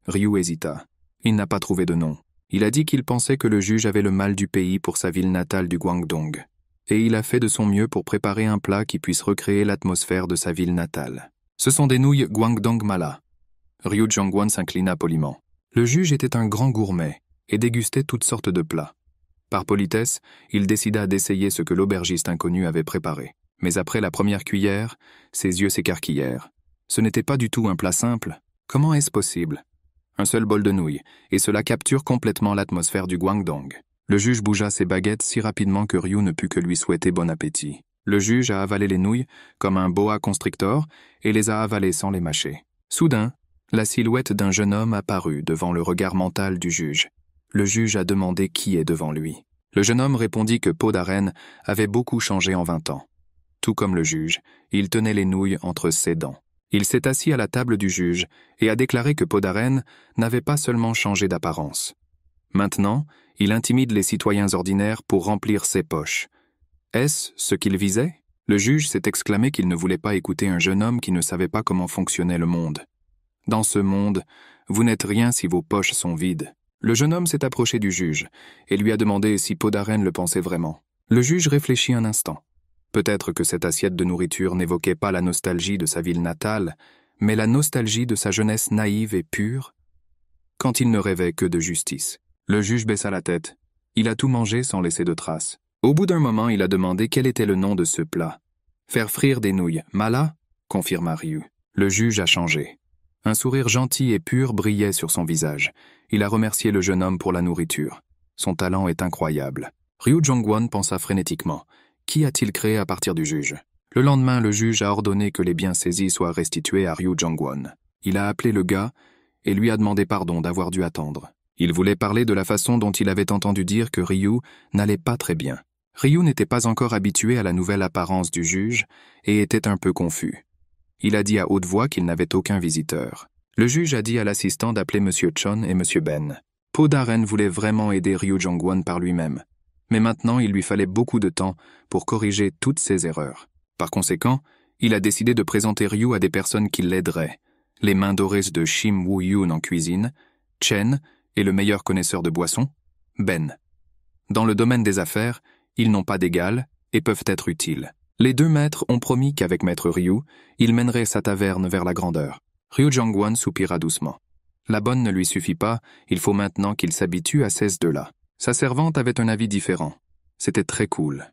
S1: Ryu hésita. Il n'a pas trouvé de nom. Il a dit qu'il pensait que le juge avait le mal du pays pour sa ville natale du Guangdong. Et il a fait de son mieux pour préparer un plat qui puisse recréer l'atmosphère de sa ville natale. Ce sont des nouilles Guangdong Mala. Ryu Jongwon s'inclina poliment. Le juge était un grand gourmet et dégustait toutes sortes de plats. Par politesse, il décida d'essayer ce que l'aubergiste inconnu avait préparé. Mais après la première cuillère, ses yeux s'écarquillèrent. Ce n'était pas du tout un plat simple. Comment est-ce possible ? Un seul bol de nouilles, et cela capture complètement l'atmosphère du Guangdong. Le juge bougea ses baguettes si rapidement que Ryu ne put que lui souhaiter bon appétit. Le juge a avalé les nouilles comme un boa constrictor et les a avalées sans les mâcher. Soudain, la silhouette d'un jeune homme apparut devant le regard mental du juge. Le juge a demandé qui est devant lui. Le jeune homme répondit que Peau d'Arène avait beaucoup changé en 20 ans. Tout comme le juge, il tenait les nouilles entre ses dents. Il s'est assis à la table du juge et a déclaré que Peau d'Arène n'avait pas seulement changé d'apparence. Maintenant, il intimide les citoyens ordinaires pour remplir ses poches. Est-ce ce qu'il visait ? Le juge s'est exclamé qu'il ne voulait pas écouter un jeune homme qui ne savait pas comment fonctionnait le monde. Dans ce monde, vous n'êtes rien si vos poches sont vides. Le jeune homme s'est approché du juge et lui a demandé si Peau d'Arène le pensait vraiment. Le juge réfléchit un instant. Peut-être que cette assiette de nourriture n'évoquait pas la nostalgie de sa ville natale, mais la nostalgie de sa jeunesse naïve et pure, quand il ne rêvait que de justice. Le juge baissa la tête. Il a tout mangé sans laisser de traces. Au bout d'un moment, il a demandé quel était le nom de ce plat. Faire frire des nouilles. Mala ? Confirma Ryu. Le juge a changé. Un sourire gentil et pur brillait sur son visage. Il a remercié le jeune homme pour la nourriture. Son talent est incroyable. Ryu Jongwon pensa frénétiquement. Qui a-t-il créé à partir du juge ? Le lendemain, le juge a ordonné que les biens saisis soient restitués à Ryu Jongwon. Il a appelé le gars et lui a demandé pardon d'avoir dû attendre. Il voulait parler de la façon dont il avait entendu dire que Ryu n'allait pas très bien. Ryu n'était pas encore habitué à la nouvelle apparence du juge et était un peu confus. Il a dit à haute voix qu'il n'avait aucun visiteur. Le juge a dit à l'assistant d'appeler M. Chon et M. Ben. Peau d'Arène voulait vraiment aider Ryu Jongwon par lui-même. Mais maintenant, il lui fallait beaucoup de temps pour corriger toutes ses erreurs. Par conséquent, il a décidé de présenter Ryu à des personnes qui l'aideraient. Les mains dorées de Shim Woo-yoon en cuisine, Chen et le meilleur connaisseur de boissons, Ben. Dans le domaine des affaires, ils n'ont pas d'égal et peuvent être utiles. Les deux maîtres ont promis qu'avec maître Ryu, il mènerait sa taverne vers la grandeur. Ryu Jongwon soupira doucement. La bonne ne lui suffit pas, il faut maintenant qu'il s'habitue à ces deux-là. Sa servante avait un avis différent. C'était très cool.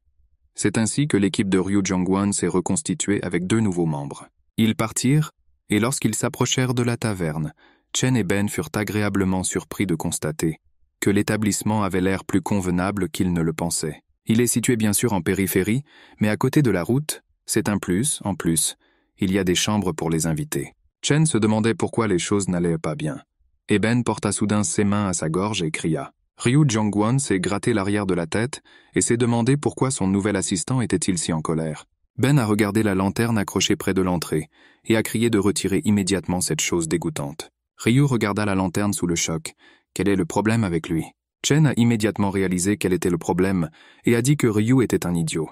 S1: C'est ainsi que l'équipe de Ryu Jong-won s'est reconstituée avec 2 nouveaux membres. Ils partirent, et lorsqu'ils s'approchèrent de la taverne, Chen et Ben furent agréablement surpris de constater que l'établissement avait l'air plus convenable qu'ils ne le pensaient. Il est situé bien sûr en périphérie, mais à côté de la route, c'est un plus, en plus, il y a des chambres pour les invités. Chen se demandait pourquoi les choses n'allaient pas bien. Et Ben porta soudain ses mains à sa gorge et cria. Ryu Jong-won s'est gratté l'arrière de la tête et s'est demandé pourquoi son nouvel assistant était-il si en colère. Ben a regardé la lanterne accrochée près de l'entrée et a crié de retirer immédiatement cette chose dégoûtante. Ryu regarda la lanterne sous le choc. Quel est le problème avec lui? Chen a immédiatement réalisé quel était le problème et a dit que Ryu était un idiot.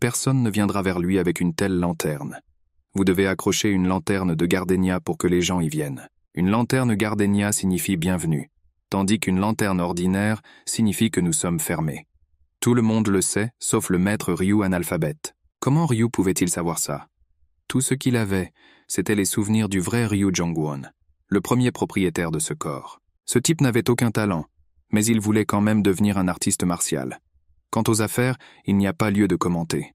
S1: Personne ne viendra vers lui avec une telle lanterne. Vous devez accrocher une lanterne de gardénia pour que les gens y viennent. Une lanterne gardénia signifie bienvenue, tandis qu'une lanterne ordinaire signifie que nous sommes fermés. Tout le monde le sait, sauf le maître Ryu analphabète. Comment Ryu pouvait-il savoir ça? Tout ce qu'il avait, c'était les souvenirs du vrai Ryu Jong-won, le premier propriétaire de ce corps. Ce type n'avait aucun talent, mais il voulait quand même devenir un artiste martial. Quant aux affaires, il n'y a pas lieu de commenter.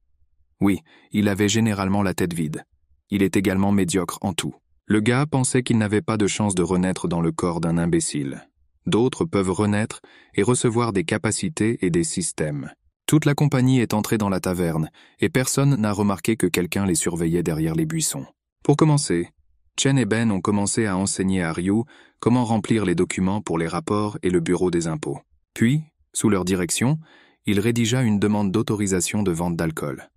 S1: Oui, il avait généralement la tête vide. Il est également médiocre en tout. Le gars pensait qu'il n'avait pas de chance de renaître dans le corps d'un imbécile. D'autres peuvent renaître et recevoir des capacités et des systèmes. Toute la compagnie est entrée dans la taverne, et personne n'a remarqué que quelqu'un les surveillait derrière les buissons. Pour commencer, Chen et Ben ont commencé à enseigner à Ryu comment remplir les documents pour les rapports et le bureau des impôts. Puis, sous leur direction, il rédigea une demande d'autorisation de vente d'alcool.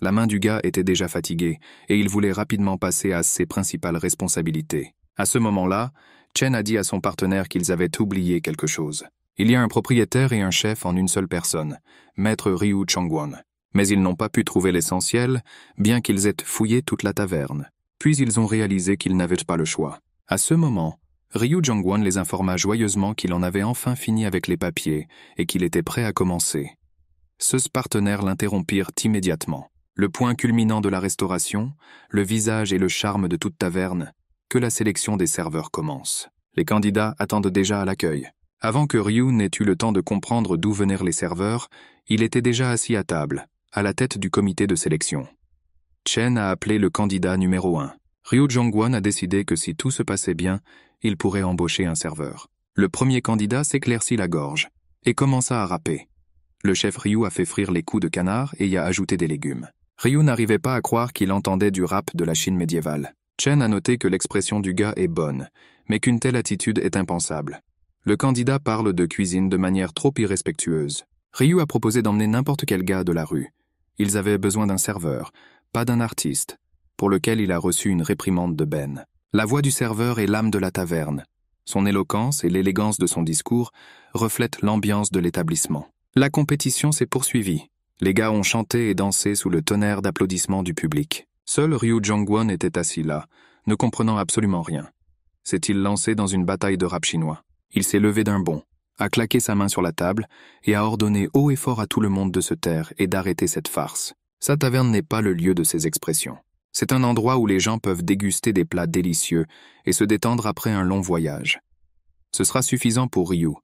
S1: La main du gars était déjà fatiguée, et il voulait rapidement passer à ses principales responsabilités. À ce moment-là, Chen a dit à son partenaire qu'ils avaient oublié quelque chose. Il y a un propriétaire et un chef en une seule personne, maître Ryu Jong-won. Mais ils n'ont pas pu trouver l'essentiel, bien qu'ils aient fouillé toute la taverne. Puis ils ont réalisé qu'ils n'avaient pas le choix. À ce moment, Ryu Jong-won les informa joyeusement qu'il en avait enfin fini avec les papiers et qu'il était prêt à commencer. Ceux partenaires l'interrompirent immédiatement. Le point culminant de la restauration, le visage et le charme de toute taverne, que la sélection des serveurs commence. Les candidats attendent déjà à l'accueil. Avant que Ryu n'ait eu le temps de comprendre d'où venaient les serveurs, il était déjà assis à table, à la tête du comité de sélection. Chen a appelé le candidat numéro 1. Ryu Jong-won a décidé que si tout se passait bien, il pourrait embaucher un serveur. Le premier candidat s'éclaircit la gorge et commença à râper. Le chef Ryu a fait frire les coups de canard et y a ajouté des légumes. Ryu n'arrivait pas à croire qu'il entendait du rap de la Chine médiévale. Chen a noté que l'expression du gars est bonne, mais qu'une telle attitude est impensable. Le candidat parle de cuisine de manière trop irrespectueuse. Ryu a proposé d'emmener n'importe quel gars de la rue. Ils avaient besoin d'un serveur, pas d'un artiste, pour lequel il a reçu une réprimande de Ben. La voix du serveur est l'âme de la taverne. Son éloquence et l'élégance de son discours reflètent l'ambiance de l'établissement. La compétition s'est poursuivie. Les gars ont chanté et dansé sous le tonnerre d'applaudissements du public. Seul Ryu Jong-won était assis là, ne comprenant absolument rien. S'est-il lancé dans une bataille de rap chinois? Il s'est levé d'un bond, a claqué sa main sur la table et a ordonné haut et fort à tout le monde de se taire et d'arrêter cette farce. Sa taverne n'est pas le lieu de ces expressions. C'est un endroit où les gens peuvent déguster des plats délicieux et se détendre après un long voyage. Ce sera suffisant pour Ryu,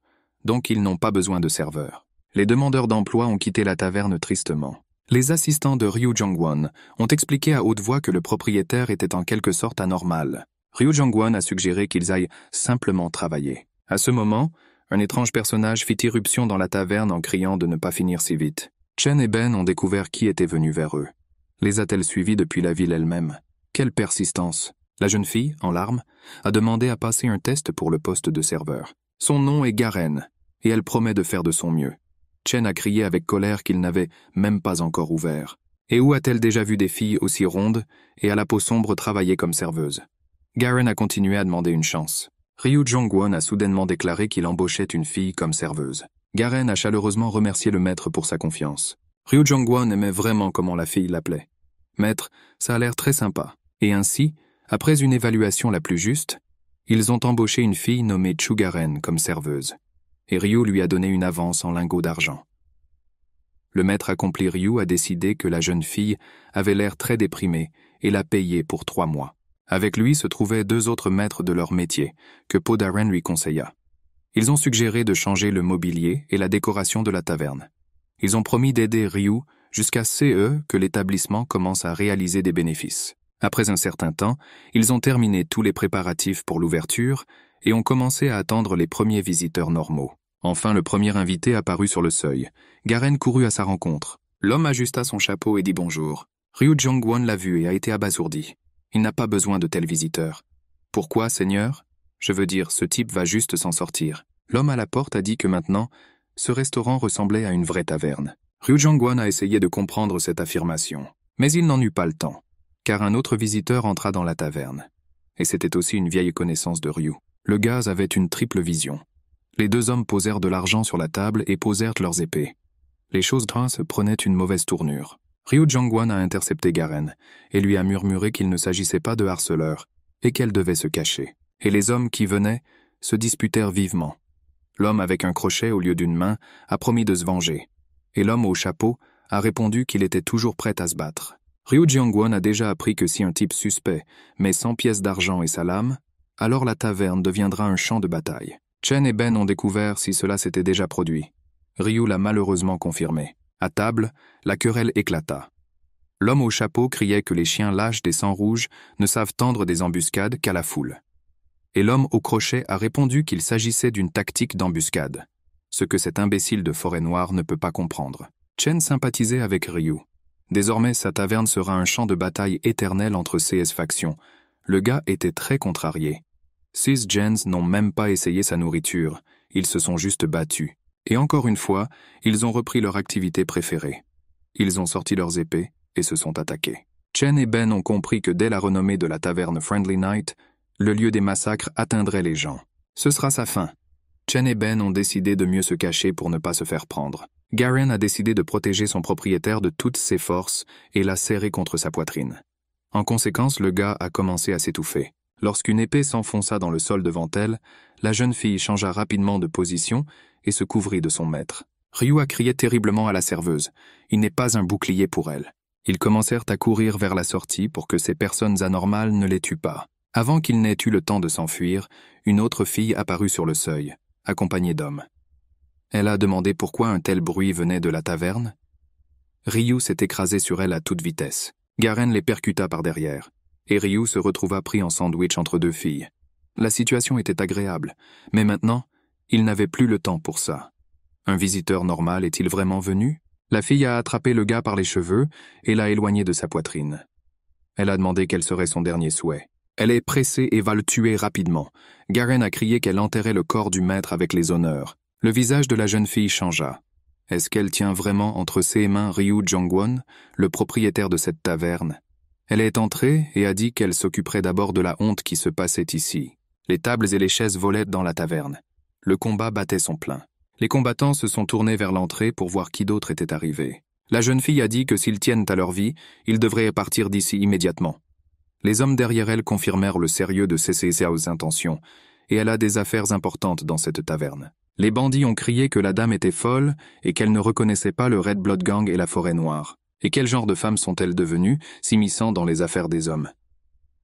S1: donc ils n'ont pas besoin de serveurs. Les demandeurs d'emploi ont quitté la taverne tristement. Les assistants de Ryu Jong-won ont expliqué à haute voix que le propriétaire était en quelque sorte anormal. Ryu Jong-won a suggéré qu'ils aillent simplement travailler. À ce moment, un étrange personnage fit irruption dans la taverne en criant de ne pas finir si vite. Chen et Ben ont découvert qui était venu vers eux. Les a-t-elle suivis depuis la ville elle-même? Quelle persistance! La jeune fille, en larmes, a demandé à passer un test pour le poste de serveur. Son nom est Garen, et elle promet de faire de son mieux. Chen a crié avec colère qu'il n'avait même pas encore ouvert. Et où a-t-elle déjà vu des filles aussi rondes et à la peau sombre travailler comme serveuse? Garen a continué à demander une chance. Ryu Jong-won a soudainement déclaré qu'il embauchait une fille comme serveuse. Garen a chaleureusement remercié le maître pour sa confiance. Ryu Jong-won aimait vraiment comment la fille l'appelait. Maître, ça a l'air très sympa. Et ainsi, après une évaluation la plus juste, ils ont embauché une fille nommée Chu Garen comme serveuse. Et Ryu lui a donné une avance en lingots d'argent. Le maître accompli Ryu a décidé que la jeune fille avait l'air très déprimée et l'a payée pour 3 mois. Avec lui se trouvaient 2 autres maîtres de leur métier, que Po Daren lui conseilla. Ils ont suggéré de changer le mobilier et la décoration de la taverne. Ils ont promis d'aider Ryu jusqu'à ce que l'établissement commence à réaliser des bénéfices. Après un certain temps, ils ont terminé tous les préparatifs pour l'ouverture et ont commencé à attendre les premiers visiteurs normaux. Enfin, le premier invité apparut sur le seuil. Garen courut à sa rencontre. L'homme ajusta son chapeau et dit bonjour. Ryu Jong-won l'a vu et a été abasourdi. Il n'a pas besoin de tels visiteurs. Pourquoi, Seigneur? Je veux dire, ce type va juste s'en sortir. L'homme à la porte a dit que maintenant, ce restaurant ressemblait à une vraie taverne. Ryu Jong-won a essayé de comprendre cette affirmation, mais il n'en eut pas le temps, car un autre visiteur entra dans la taverne. Et c'était aussi une vieille connaissance de Ryu. Le gars avait une triple vision. Les deux hommes posèrent de l'argent sur la table et posèrent leurs épées. Les choses prenaient une mauvaise tournure. Ryu Jong-won a intercepté Garen et lui a murmuré qu'il ne s'agissait pas de harceleurs et qu'elle devait se cacher. Et les hommes qui venaient se disputèrent vivement. L'homme avec un crochet au lieu d'une main a promis de se venger, et l'homme au chapeau a répondu qu'il était toujours prêt à se battre. Ryu Jong-won a déjà appris que si un type suspect met 100 pièces d'argent et sa lame, alors la taverne deviendra un champ de bataille. Chen et Ben ont découvert si cela s'était déjà produit. Ryu l'a malheureusement confirmé. À table, la querelle éclata. L'homme au chapeau criait que les chiens lâches des sangs rouges ne savent tendre des embuscades qu'à la foule. Et l'homme au crochet a répondu qu'il s'agissait d'une tactique d'embuscade, ce que cet imbécile de Forêt Noire ne peut pas comprendre. Chen sympathisait avec Ryu. Désormais, sa taverne sera un champ de bataille éternel entre CS factions. Le gars était très contrarié. 6 gens n'ont même pas essayé sa nourriture, ils se sont juste battus. Et encore une fois, ils ont repris leur activité préférée. Ils ont sorti leurs épées et se sont attaqués. Chen et Ben ont compris que dès la renommée de la taverne Friendly Night, le lieu des massacres atteindrait les gens. Ce sera sa fin. Chen et Ben ont décidé de mieux se cacher pour ne pas se faire prendre. Garen a décidé de protéger son propriétaire de toutes ses forces et l'a serré contre sa poitrine. En conséquence, le gars a commencé à s'étouffer. Lorsqu'une épée s'enfonça dans le sol devant elle, la jeune fille changea rapidement de position et se couvrit de son maître. Ryu a crié terriblement à la serveuse. Il n'est pas un bouclier pour elle. Ils commencèrent à courir vers la sortie pour que ces personnes anormales ne les tuent pas. Avant qu'ils n'aient eu le temps de s'enfuir, une autre fille apparut sur le seuil, accompagnée d'hommes. Elle a demandé pourquoi un tel bruit venait de la taverne. Ryu s'est écrasé sur elle à toute vitesse. Garen les percuta par derrière, et Ryu se retrouva pris en sandwich entre deux filles. La situation était agréable, mais maintenant, il n'avait plus le temps pour ça. Un visiteur normal est-il vraiment venu? La fille a attrapé le gars par les cheveux et l'a éloigné de sa poitrine. Elle a demandé quel serait son dernier souhait. Elle est pressée et va le tuer rapidement. Garen a crié qu'elle enterrait le corps du maître avec les honneurs. Le visage de la jeune fille changea. Est-ce qu'elle tient vraiment entre ses mains Ryu Jong-won, le propriétaire de cette taverne? Elle est entrée et a dit qu'elle s'occuperait d'abord de la honte qui se passait ici. Les tables et les chaises volaient dans la taverne. Le combat battait son plein. Les combattants se sont tournés vers l'entrée pour voir qui d'autre était arrivé. La jeune fille a dit que s'ils tiennent à leur vie, ils devraient partir d'ici immédiatement. Les hommes derrière elle confirmèrent le sérieux de ses intentions, et elle a des affaires importantes dans cette taverne. Les bandits ont crié que la dame était folle et qu'elle ne reconnaissait pas le Red Blood Gang et la Forêt Noire. Et quel genre de femmes sont-elles devenues, s'immisçant dans les affaires des hommes?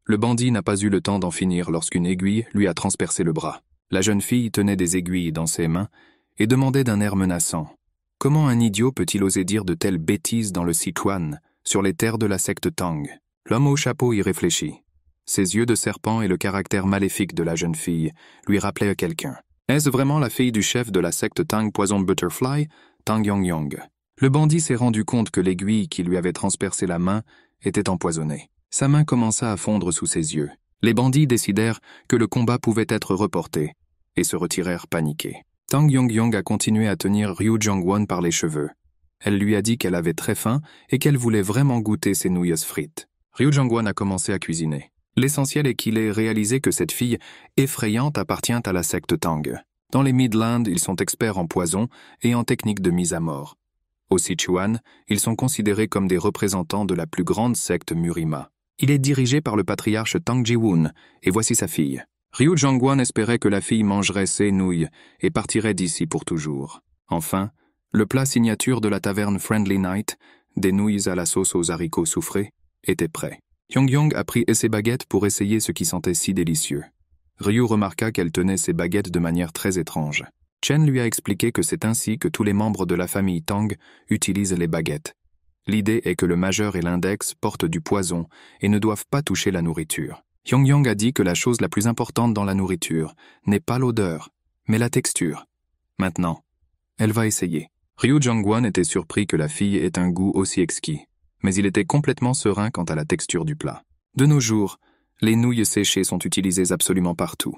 S1: Le bandit n'a pas eu le temps d'en finir lorsqu'une aiguille lui a transpercé le bras. La jeune fille tenait des aiguilles dans ses mains et demandait d'un air menaçant. Comment un idiot peut-il oser dire de telles bêtises dans le Sichuan, sur les terres de la secte Tang? L'homme au chapeau y réfléchit. Ses yeux de serpent et le caractère maléfique de la jeune fille lui rappelaient quelqu'un. Est-ce vraiment la fille du chef de la secte Tang Poison Butterfly, Tang Yong-yong? Le bandit s'est rendu compte que l'aiguille qui lui avait transpercé la main était empoisonnée. Sa main commença à fondre sous ses yeux. Les bandits décidèrent que le combat pouvait être reporté et se retirèrent paniqués. Tang Yong-yong a continué à tenir Ryu Jong-won par les cheveux. Elle lui a dit qu'elle avait très faim et qu'elle voulait vraiment goûter ses nouilles frites. Ryu Jong-won a commencé à cuisiner. L'essentiel est qu'il ait réalisé que cette fille effrayante appartient à la secte Tang. Dans les Midlands, ils sont experts en poison et en techniques de mise à mort. Au Sichuan, ils sont considérés comme des représentants de la plus grande secte Murima. Il est dirigé par le patriarche Tang Ji-woon, et voici sa fille. Ryu Jong-won espérait que la fille mangerait ses nouilles et partirait d'ici pour toujours. Enfin, le plat signature de la taverne Friendly Night, des nouilles à la sauce aux haricots soufrés, était prêt. Yong-yong a pris ses baguettes pour essayer ce qui sentait si délicieux. Ryu remarqua qu'elle tenait ses baguettes de manière très étrange. Chen lui a expliqué que c'est ainsi que tous les membres de la famille Tang utilisent les baguettes. L'idée est que le majeur et l'index portent du poison et ne doivent pas toucher la nourriture. Yongyong a dit que la chose la plus importante dans la nourriture n'est pas l'odeur, mais la texture. Maintenant, elle va essayer. Ryu Jongwon était surpris que la fille ait un goût aussi exquis, mais il était complètement serein quant à la texture du plat. De nos jours, les nouilles séchées sont utilisées absolument partout.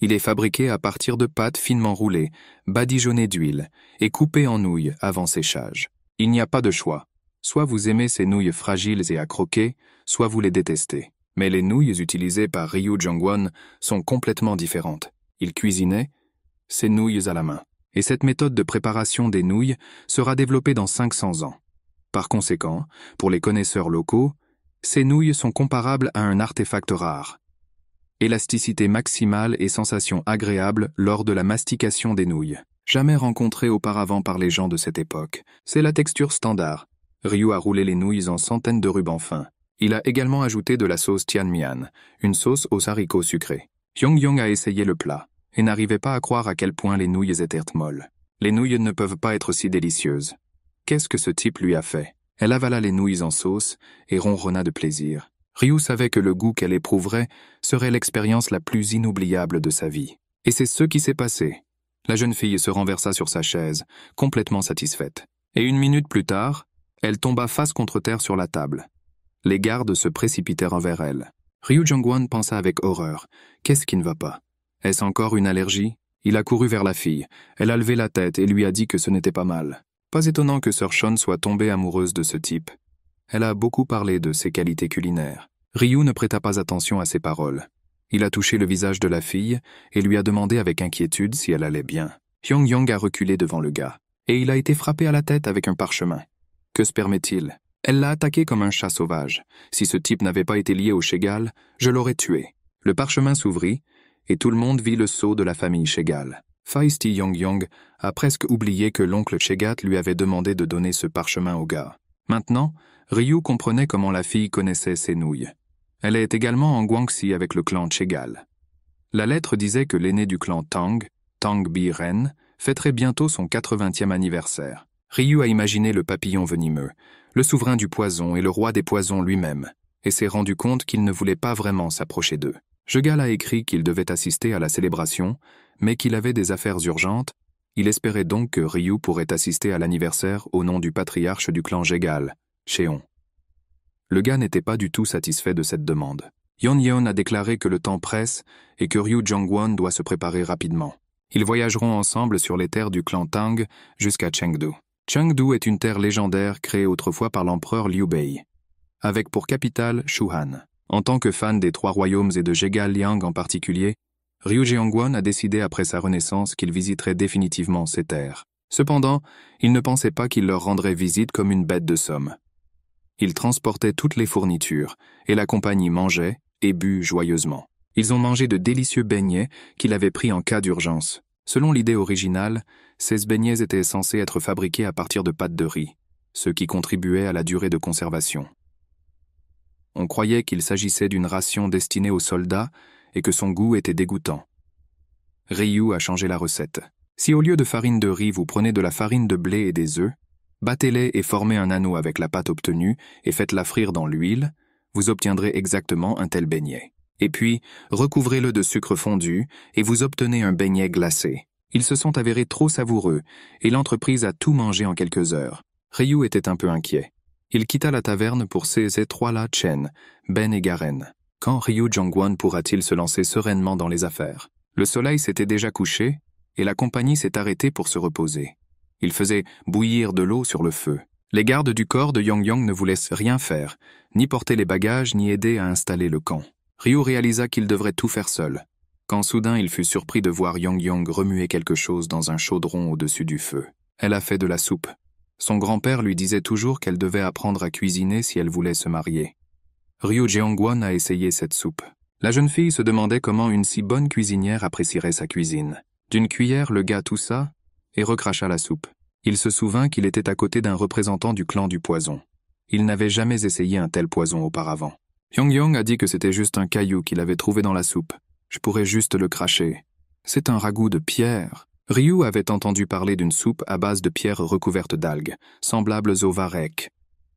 S1: Il est fabriqué à partir de pâtes finement roulées, badigeonnées d'huile et coupées en nouilles avant séchage. Il n'y a pas de choix. Soit vous aimez ces nouilles fragiles et à croquer, soit vous les détestez. Mais les nouilles utilisées par Ryu Jongwon sont complètement différentes. Il cuisinait ces nouilles à la main. Et cette méthode de préparation des nouilles sera développée dans 500 ans. Par conséquent, pour les connaisseurs locaux, ces nouilles sont comparables à un artefact rare. Élasticité maximale et sensation agréable lors de la mastication des nouilles. Jamais rencontrée auparavant par les gens de cette époque. C'est la texture standard. Ryu a roulé les nouilles en centaines de rubans fins. Il a également ajouté de la sauce tian mian, une sauce aux haricots sucrés. Yongyong a essayé le plat et n'arrivait pas à croire à quel point les nouilles étaient molles. Les nouilles ne peuvent pas être si délicieuses. Qu'est-ce que ce type lui a fait? Elle avala les nouilles en sauce et ronronna de plaisir. Ryu savait que le goût qu'elle éprouverait serait l'expérience la plus inoubliable de sa vie. Et c'est ce qui s'est passé. La jeune fille se renversa sur sa chaise, complètement satisfaite. Et 1 minute plus tard, elle tomba face contre terre sur la table. Les gardes se précipitèrent vers elle. Ryu Jongwon pensa avec horreur. Qu'est-ce qui ne va pas? Est-ce encore une allergie? Il a couru vers la fille. Elle a levé la tête et lui a dit que ce n'était pas mal. Pas étonnant que Sir Sean soit tombée amoureuse de ce type. Elle a beaucoup parlé de ses qualités culinaires. Ryu ne prêta pas attention à ses paroles. Il a touché le visage de la fille et lui a demandé avec inquiétude si elle allait bien. Yongyong a reculé devant le gars, et il a été frappé à la tête avec un parchemin. Que se permet-il? Elle l'a attaqué comme un chat sauvage. Si ce type n'avait pas été lié au Shegal, je l'aurais tué. Le parchemin s'ouvrit, et tout le monde vit le sceau de la famille Shegal. Feisty Yongyong a presque oublié que l'oncle Chegat lui avait demandé de donner ce parchemin au gars. Maintenant, Ryu comprenait comment la fille connaissait ses nouilles. Elle est également en Guangxi avec le clan Chegal. La lettre disait que l'aîné du clan Tang, Tang Bi-ren, fêterait bientôt son 80e anniversaire. Ryu a imaginé le papillon venimeux, le souverain du poison et le roi des poisons lui-même, et s'est rendu compte qu'il ne voulait pas vraiment s'approcher d'eux. Jegal a écrit qu'il devait assister à la célébration, mais qu'il avait des affaires urgentes. Il espérait donc que Ryu pourrait assister à l'anniversaire au nom du patriarche du clan Jegal, Cheon. Le gars n'était pas du tout satisfait de cette demande. Yeon a déclaré que le temps presse et que Ryu Jongwon doit se préparer rapidement. Ils voyageront ensemble sur les terres du clan Tang jusqu'à Chengdu. Chengdu est une terre légendaire créée autrefois par l'empereur Liu Bei, avec pour capitale Shuhan. En tant que fan des 3 royaumes et de Jegal Liang en particulier, Ryu Jeongwon a décidé après sa renaissance qu'il visiterait définitivement ces terres. Cependant, il ne pensait pas qu'il leur rendrait visite comme une bête de somme. Il transportait toutes les fournitures, et la compagnie mangeait et but joyeusement. Ils ont mangé de délicieux beignets qu'il avait pris en cas d'urgence. Selon l'idée originale, ces beignets étaient censés être fabriqués à partir de pâtes de riz, ce qui contribuait à la durée de conservation. On croyait qu'il s'agissait d'une ration destinée aux soldats et que son goût était dégoûtant. Ryu a changé la recette. Si au lieu de farine de riz vous prenez de la farine de blé et des œufs, battez-les et formez un anneau avec la pâte obtenue et faites-la frire dans l'huile, vous obtiendrez exactement un tel beignet. Et puis, recouvrez-le de sucre fondu et vous obtenez un beignet glacé. Ils se sont avérés trop savoureux et l'entreprise a tout mangé en quelques heures. Ryu était un peu inquiet. Il quitta la taverne pour ses étroits Chen, Ben et Garen. Quand Ryu Jongwon pourra-t-il se lancer sereinement dans les affaires? Le soleil s'était déjà couché et la compagnie s'est arrêtée pour se reposer. Il faisait bouillir de l'eau sur le feu. Les gardes du corps de Yongyong ne voulaient rien faire, ni porter les bagages, ni aider à installer le camp. Ryu réalisa qu'il devrait tout faire seul, quand soudain il fut surpris de voir Yongyong remuer quelque chose dans un chaudron au-dessus du feu. Elle a fait de la soupe. Son grand-père lui disait toujours qu'elle devait apprendre à cuisiner si elle voulait se marier. Ryu Jeongwon a essayé cette soupe. La jeune fille se demandait comment une si bonne cuisinière apprécierait sa cuisine. D'une cuillère, le gars toussa et recracha la soupe. Il se souvint qu'il était à côté d'un représentant du clan du poison. Il n'avait jamais essayé un tel poison auparavant. Yongyong a dit que c'était juste un caillou qu'il avait trouvé dans la soupe. Je pourrais juste le cracher. C'est un ragoût de pierre. Ryu avait entendu parler d'une soupe à base de pierres recouvertes d'algues, semblables aux varech.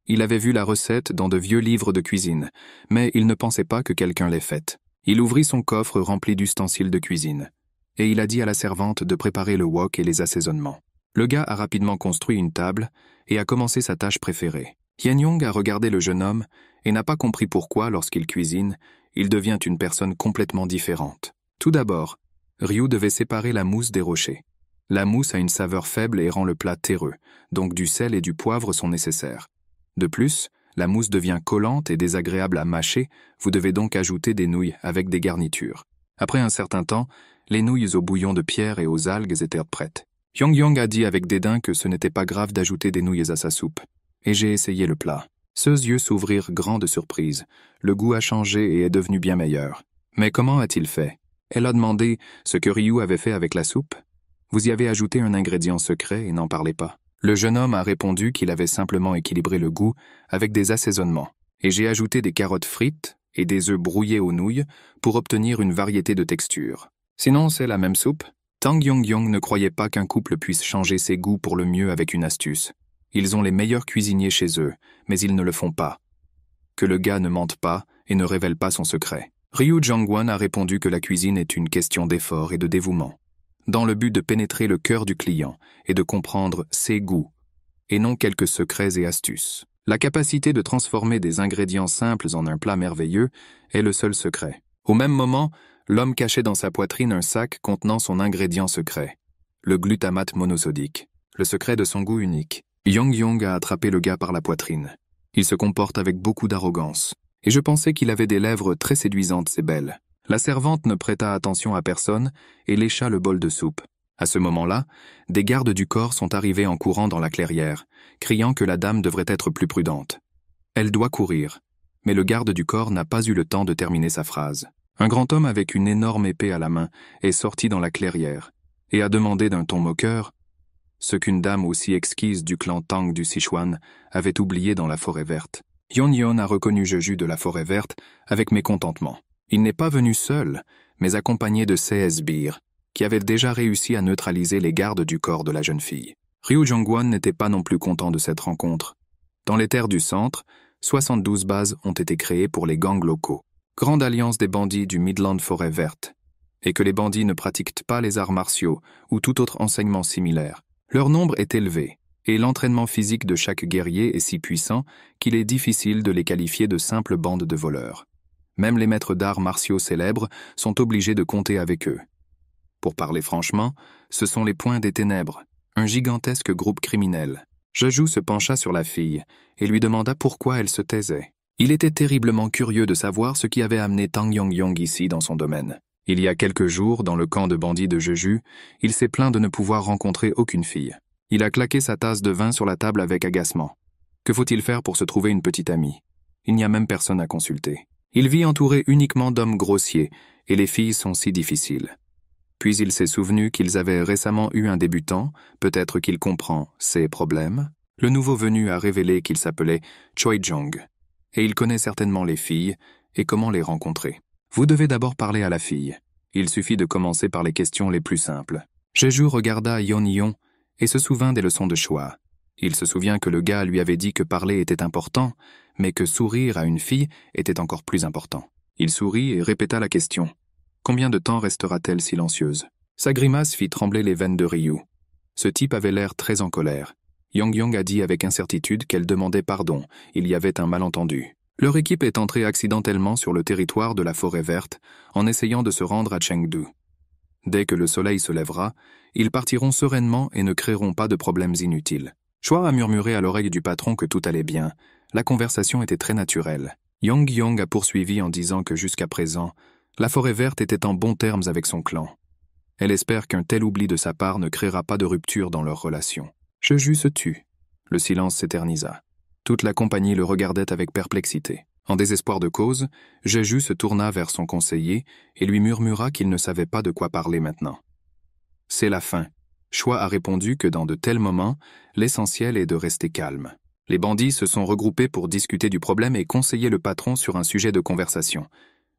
S1: Il avait vu la recette dans de vieux livres de cuisine, mais il ne pensait pas que quelqu'un l'ait faite. Il ouvrit son coffre rempli d'ustensiles de cuisine, et il a dit à la servante de préparer le wok et les assaisonnements. Le gars a rapidement construit une table et a commencé sa tâche préférée. Hyeon-yong a regardé le jeune homme et n'a pas compris pourquoi, lorsqu'il cuisine, il devient une personne complètement différente. Tout d'abord, Ryu devait séparer la mousse des rochers. La mousse a une saveur faible et rend le plat terreux, donc du sel et du poivre sont nécessaires. De plus, la mousse devient collante et désagréable à mâcher, vous devez donc ajouter des nouilles avec des garnitures. Après un certain temps, les nouilles au bouillon de pierre et aux algues étaient prêtes. Hyeon-yong a dit avec dédain que ce n'était pas grave d'ajouter des nouilles à sa soupe. Et j'ai essayé le plat. Ses yeux s'ouvrirent grands de surprise. Le goût a changé et est devenu bien meilleur. Mais comment a-t-il fait? Elle a demandé ce que Ryu avait fait avec la soupe. Vous y avez ajouté un ingrédient secret et n'en parlez pas. Le jeune homme a répondu qu'il avait simplement équilibré le goût avec des assaisonnements. Et j'ai ajouté des carottes frites et des œufs brouillés aux nouilles pour obtenir une variété de textures. Sinon, c'est la même soupe. Tang Yong-yong ne croyait pas qu'un couple puisse changer ses goûts pour le mieux avec une astuce. Ils ont les meilleurs cuisiniers chez eux, mais ils ne le font pas. Que le gars ne mente pas et ne révèle pas son secret. Ryu Jong-won a répondu que la cuisine est une question d'effort et de dévouement, dans le but de pénétrer le cœur du client et de comprendre ses goûts, et non quelques secrets et astuces. La capacité de transformer des ingrédients simples en un plat merveilleux est le seul secret. Au même moment, l'homme cachait dans sa poitrine un sac contenant son ingrédient secret, le glutamate monosodique, le secret de son goût unique. Yong-yong a attrapé le gars par la poitrine. Il se comporte avec beaucoup d'arrogance, et je pensais qu'il avait des lèvres très séduisantes et belles. La servante ne prêta attention à personne et lécha le bol de soupe. À ce moment-là, des gardes du corps sont arrivés en courant dans la clairière, criant que la dame devrait être plus prudente. Elle doit courir, mais le garde du corps n'a pas eu le temps de terminer sa phrase. Un grand homme avec une énorme épée à la main est sorti dans la clairière et a demandé d'un ton moqueur ce qu'une dame aussi exquise du clan Tang du Sichuan avait oublié dans la forêt verte. Yeon-yeon a reconnu Jeju de la forêt verte avec mécontentement. Il n'est pas venu seul, mais accompagné de ses sbires, qui avaient déjà réussi à neutraliser les gardes du corps de la jeune fille. Ryu Jong-won n'était pas non plus content de cette rencontre. Dans les terres du centre, 72 bases ont été créées pour les gangs locaux, grande alliance des bandits du Midland Forêt Verte, et que les bandits ne pratiquent pas les arts martiaux ou tout autre enseignement similaire. Leur nombre est élevé, et l'entraînement physique de chaque guerrier est si puissant qu'il est difficile de les qualifier de simples bandes de voleurs. Même les maîtres d'arts martiaux célèbres sont obligés de compter avec eux. Pour parler franchement, ce sont les Poings des Ténèbres, un gigantesque groupe criminel. Jeju se pencha sur la fille et lui demanda pourquoi elle se taisait. Il était terriblement curieux de savoir ce qui avait amené Tang Yong-yong ici dans son domaine. Il y a quelques jours, dans le camp de bandits de Jeju, il s'est plaint de ne pouvoir rencontrer aucune fille. Il a claqué sa tasse de vin sur la table avec agacement. Que faut-il faire pour se trouver une petite amie? Il n'y a même personne à consulter. Il vit entouré uniquement d'hommes grossiers, et les filles sont si difficiles. Puis il s'est souvenu qu'ils avaient récemment eu un débutant, peut-être qu'il comprend ses problèmes. Le nouveau venu a révélé qu'il s'appelait Choi Jong, et il connaît certainement les filles et comment les rencontrer. Vous devez d'abord parler à la fille. Il suffit de commencer par les questions les plus simples. Jeju regarda Yeon-yeon et se souvint des leçons de choix. Il se souvient que le gars lui avait dit que parler était important, mais que sourire à une fille était encore plus important. Il sourit et répéta la question. Combien de temps restera-t-elle silencieuse? Sa grimace fit trembler les veines de Ryu. Ce type avait l'air très en colère. Yong-yong a dit avec incertitude qu'elle demandait pardon. Il y avait un malentendu. Leur équipe est entrée accidentellement sur le territoire de la forêt verte en essayant de se rendre à Chengdu. Dès que le soleil se lèvera, ils partiront sereinement et ne créeront pas de problèmes inutiles. Choi a murmuré à l'oreille du patron que tout allait bien. La conversation était très naturelle. Yong-yong a poursuivi en disant que jusqu'à présent, la forêt verte était en bons termes avec son clan. Elle espère qu'un tel oubli de sa part ne créera pas de rupture dans leur relation. Jeju se tut. Le silence s'éternisa. Toute la compagnie le regardait avec perplexité. En désespoir de cause, Jeju se tourna vers son conseiller et lui murmura qu'il ne savait pas de quoi parler maintenant. C'est la fin. Choi a répondu que dans de tels moments, l'essentiel est de rester calme. Les bandits se sont regroupés pour discuter du problème et conseiller le patron sur un sujet de conversation.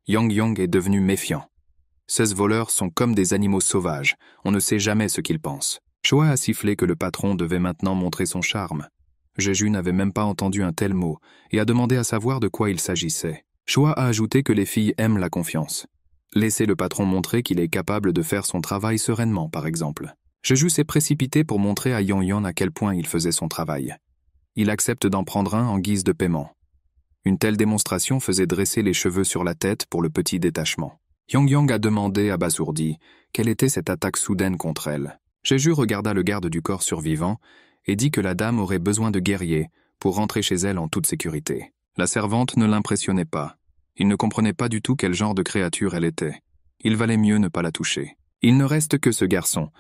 S1: Yong-yong est devenu méfiant. Ces voleurs sont comme des animaux sauvages, on ne sait jamais ce qu'ils pensent. Choi a sifflé que le patron devait maintenant montrer son charme. Jeju n'avait même pas entendu un tel mot et a demandé à savoir de quoi il s'agissait. Choi a ajouté que les filles aiment la confiance. Laissez le patron montrer qu'il est capable de faire son travail sereinement, par exemple. Jeju s'est précipité pour montrer à Yong-Yeon à quel point il faisait son travail. Il accepte d'en prendre un en guise de paiement. Une telle démonstration faisait dresser les cheveux sur la tête pour le petit détachement. Yong-Yeon a demandé, abasourdi, quelle était cette attaque soudaine contre elle. Jeju regarda le garde du corps survivant et dit que la dame aurait besoin de guerriers pour rentrer chez elle en toute sécurité. La servante ne l'impressionnait pas. Il ne comprenait pas du tout quel genre de créature elle était. Il valait mieux ne pas la toucher. Il ne reste que ce garçon.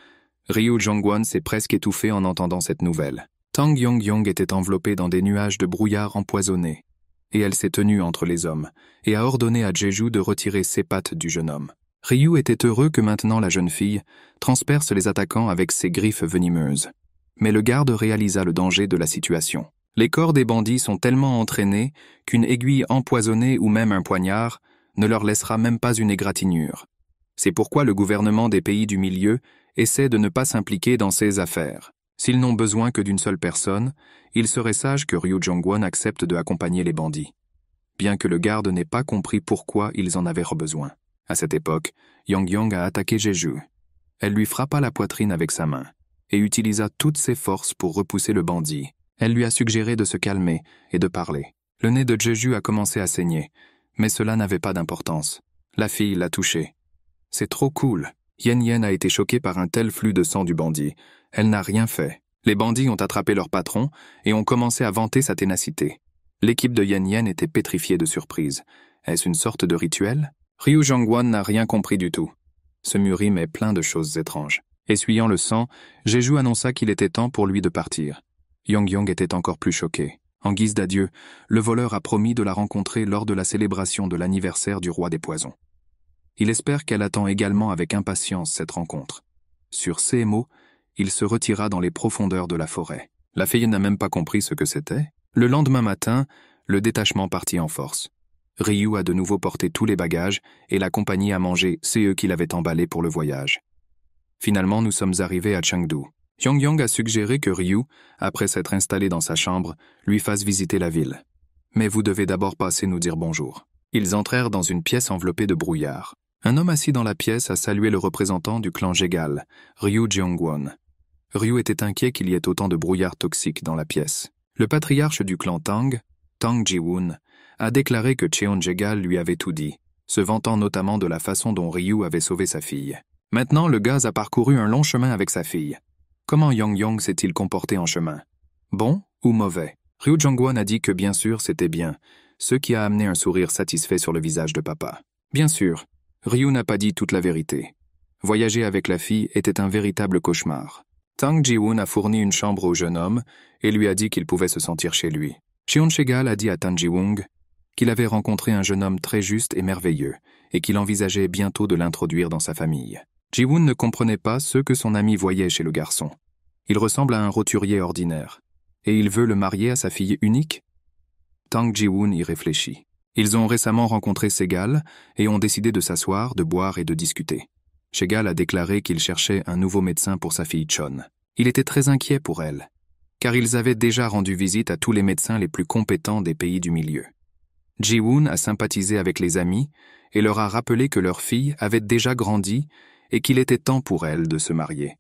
S1: Ryu Jongwon s'est presque étouffé en entendant cette nouvelle. Tang Yong-Yong était enveloppée dans des nuages de brouillard empoisonnés. Et elle s'est tenue entre les hommes, et a ordonné à Jeju de retirer ses pattes du jeune homme. Ryu était heureux que maintenant la jeune fille transperce les attaquants avec ses griffes venimeuses. Mais le garde réalisa le danger de la situation. Les corps des bandits sont tellement entraînés qu'une aiguille empoisonnée ou même un poignard ne leur laissera même pas une égratignure. C'est pourquoi le gouvernement des pays du milieu essaie de ne pas s'impliquer dans ces affaires. S'ils n'ont besoin que d'une seule personne, il serait sage que Ryu Jongwon accepte de accompagner les bandits. Bien que le garde n'ait pas compris pourquoi ils en avaient besoin. À cette époque, Yong-Yong a attaqué Jeju. Elle lui frappa la poitrine avec sa main et utilisa toutes ses forces pour repousser le bandit. Elle lui a suggéré de se calmer et de parler. Le nez de Jeju a commencé à saigner, mais cela n'avait pas d'importance. La fille l'a touché. C'est trop cool. Yen Yen a été choquée par un tel flux de sang du bandit. Elle n'a rien fait. Les bandits ont attrapé leur patron et ont commencé à vanter sa ténacité. L'équipe de Yen Yen était pétrifiée de surprise. Est-ce une sorte de rituel? Ryu Jongwon n'a rien compris du tout. Ce murim est plein de choses étranges. Essuyant le sang, Jeju annonça qu'il était temps pour lui de partir. Yong-Yong était encore plus choqué. En guise d'adieu, le voleur a promis de la rencontrer lors de la célébration de l'anniversaire du roi des poisons. Il espère qu'elle attend également avec impatience cette rencontre. Sur ces mots, il se retira dans les profondeurs de la forêt. La fille n'a même pas compris ce que c'était. Le lendemain matin, le détachement partit en force. Ryu a de nouveau porté tous les bagages et la compagnie a mangé, c'est eux qui l'avaient emballé pour le voyage. Finalement, nous sommes arrivés à Chengdu. Yong-Yong a suggéré que Ryu, après s'être installé dans sa chambre, lui fasse visiter la ville. Mais vous devez d'abord passer nous dire bonjour. Ils entrèrent dans une pièce enveloppée de brouillard. Un homme assis dans la pièce a salué le représentant du clan Jegal, Ryu Jeongwon. Ryu était inquiet qu'il y ait autant de brouillard toxique dans la pièce. Le patriarche du clan Tang, Tang Ji-woon, a déclaré que Cheon Jegal lui avait tout dit, se vantant notamment de la façon dont Ryu avait sauvé sa fille. Maintenant, le gaz a parcouru un long chemin avec sa fille. Comment Yong-Yong s'est-il comporté en chemin? Bon ou mauvais? Ryu Jongwon a dit que bien sûr c'était bien, ce qui a amené un sourire satisfait sur le visage de papa. Bien sûr, Ryu n'a pas dit toute la vérité. Voyager avec la fille était un véritable cauchemar. Tang Ji-woon a fourni une chambre au jeune homme et lui a dit qu'il pouvait se sentir chez lui. Cheon Chegal a dit à Tan Ji-woong qu'il avait rencontré un jeune homme très juste et merveilleux et qu'il envisageait bientôt de l'introduire dans sa famille. Ji-woon ne comprenait pas ce que son ami voyait chez le garçon. Il ressemble à un roturier ordinaire. Et il veut le marier à sa fille unique? Tang Ji-woon y réfléchit. Ils ont récemment rencontré Segal et ont décidé de s'asseoir, de boire et de discuter. Segal a déclaré qu'il cherchait un nouveau médecin pour sa fille Chon. Il était très inquiet pour elle, car ils avaient déjà rendu visite à tous les médecins les plus compétents des pays du milieu. Ji-woon a sympathisé avec les amis et leur a rappelé que leur fille avait déjà grandi et qu'il était temps pour elle de se marier.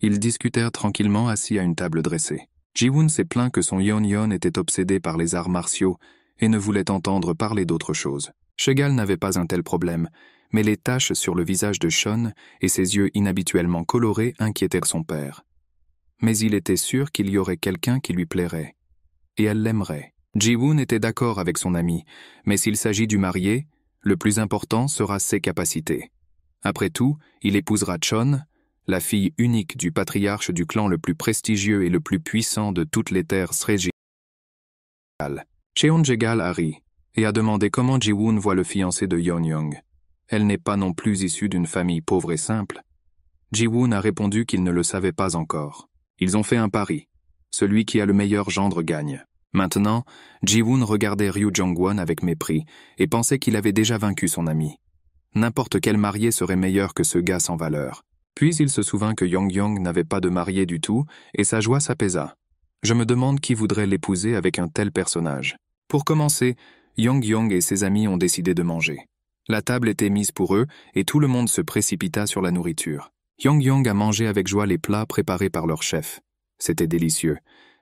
S1: Ils discutèrent tranquillement assis à une table dressée. Ji-woon s'est plaint que son Yeon-Yeon était obsédé par les arts martiaux et ne voulait entendre parler d'autre chose. Chegal n'avait pas un tel problème, mais les taches sur le visage de Chon et ses yeux inhabituellement colorés inquiétèrent son père. Mais il était sûr qu'il y aurait quelqu'un qui lui plairait. Et elle l'aimerait. Ji-woon était d'accord avec son ami, mais s'il s'agit du marié, le plus important sera ses capacités. Après tout, il épousera Chon, la fille unique du patriarche du clan le plus prestigieux et le plus puissant de toutes les terres Sreji. Cheon Jegal a ri et a demandé comment Ji-woon voit le fiancé de Yeon-Yong. Elle n'est pas non plus issue d'une famille pauvre et simple. Ji-woon a répondu qu'il ne le savait pas encore. Ils ont fait un pari. Celui qui a le meilleur gendre gagne. Maintenant, Ji-woon regardait Ryu Jongwon avec mépris et pensait qu'il avait déjà vaincu son ami. N'importe quel marié serait meilleur que ce gars sans valeur. Puis il se souvint que Yong-Yong n'avait pas de marié du tout et sa joie s'apaisa. Je me demande qui voudrait l'épouser avec un tel personnage. Pour commencer, Yong-yong et ses amis ont décidé de manger. La table était mise pour eux et tout le monde se précipita sur la nourriture. Yong-yong a mangé avec joie les plats préparés par leur chef. C'était délicieux,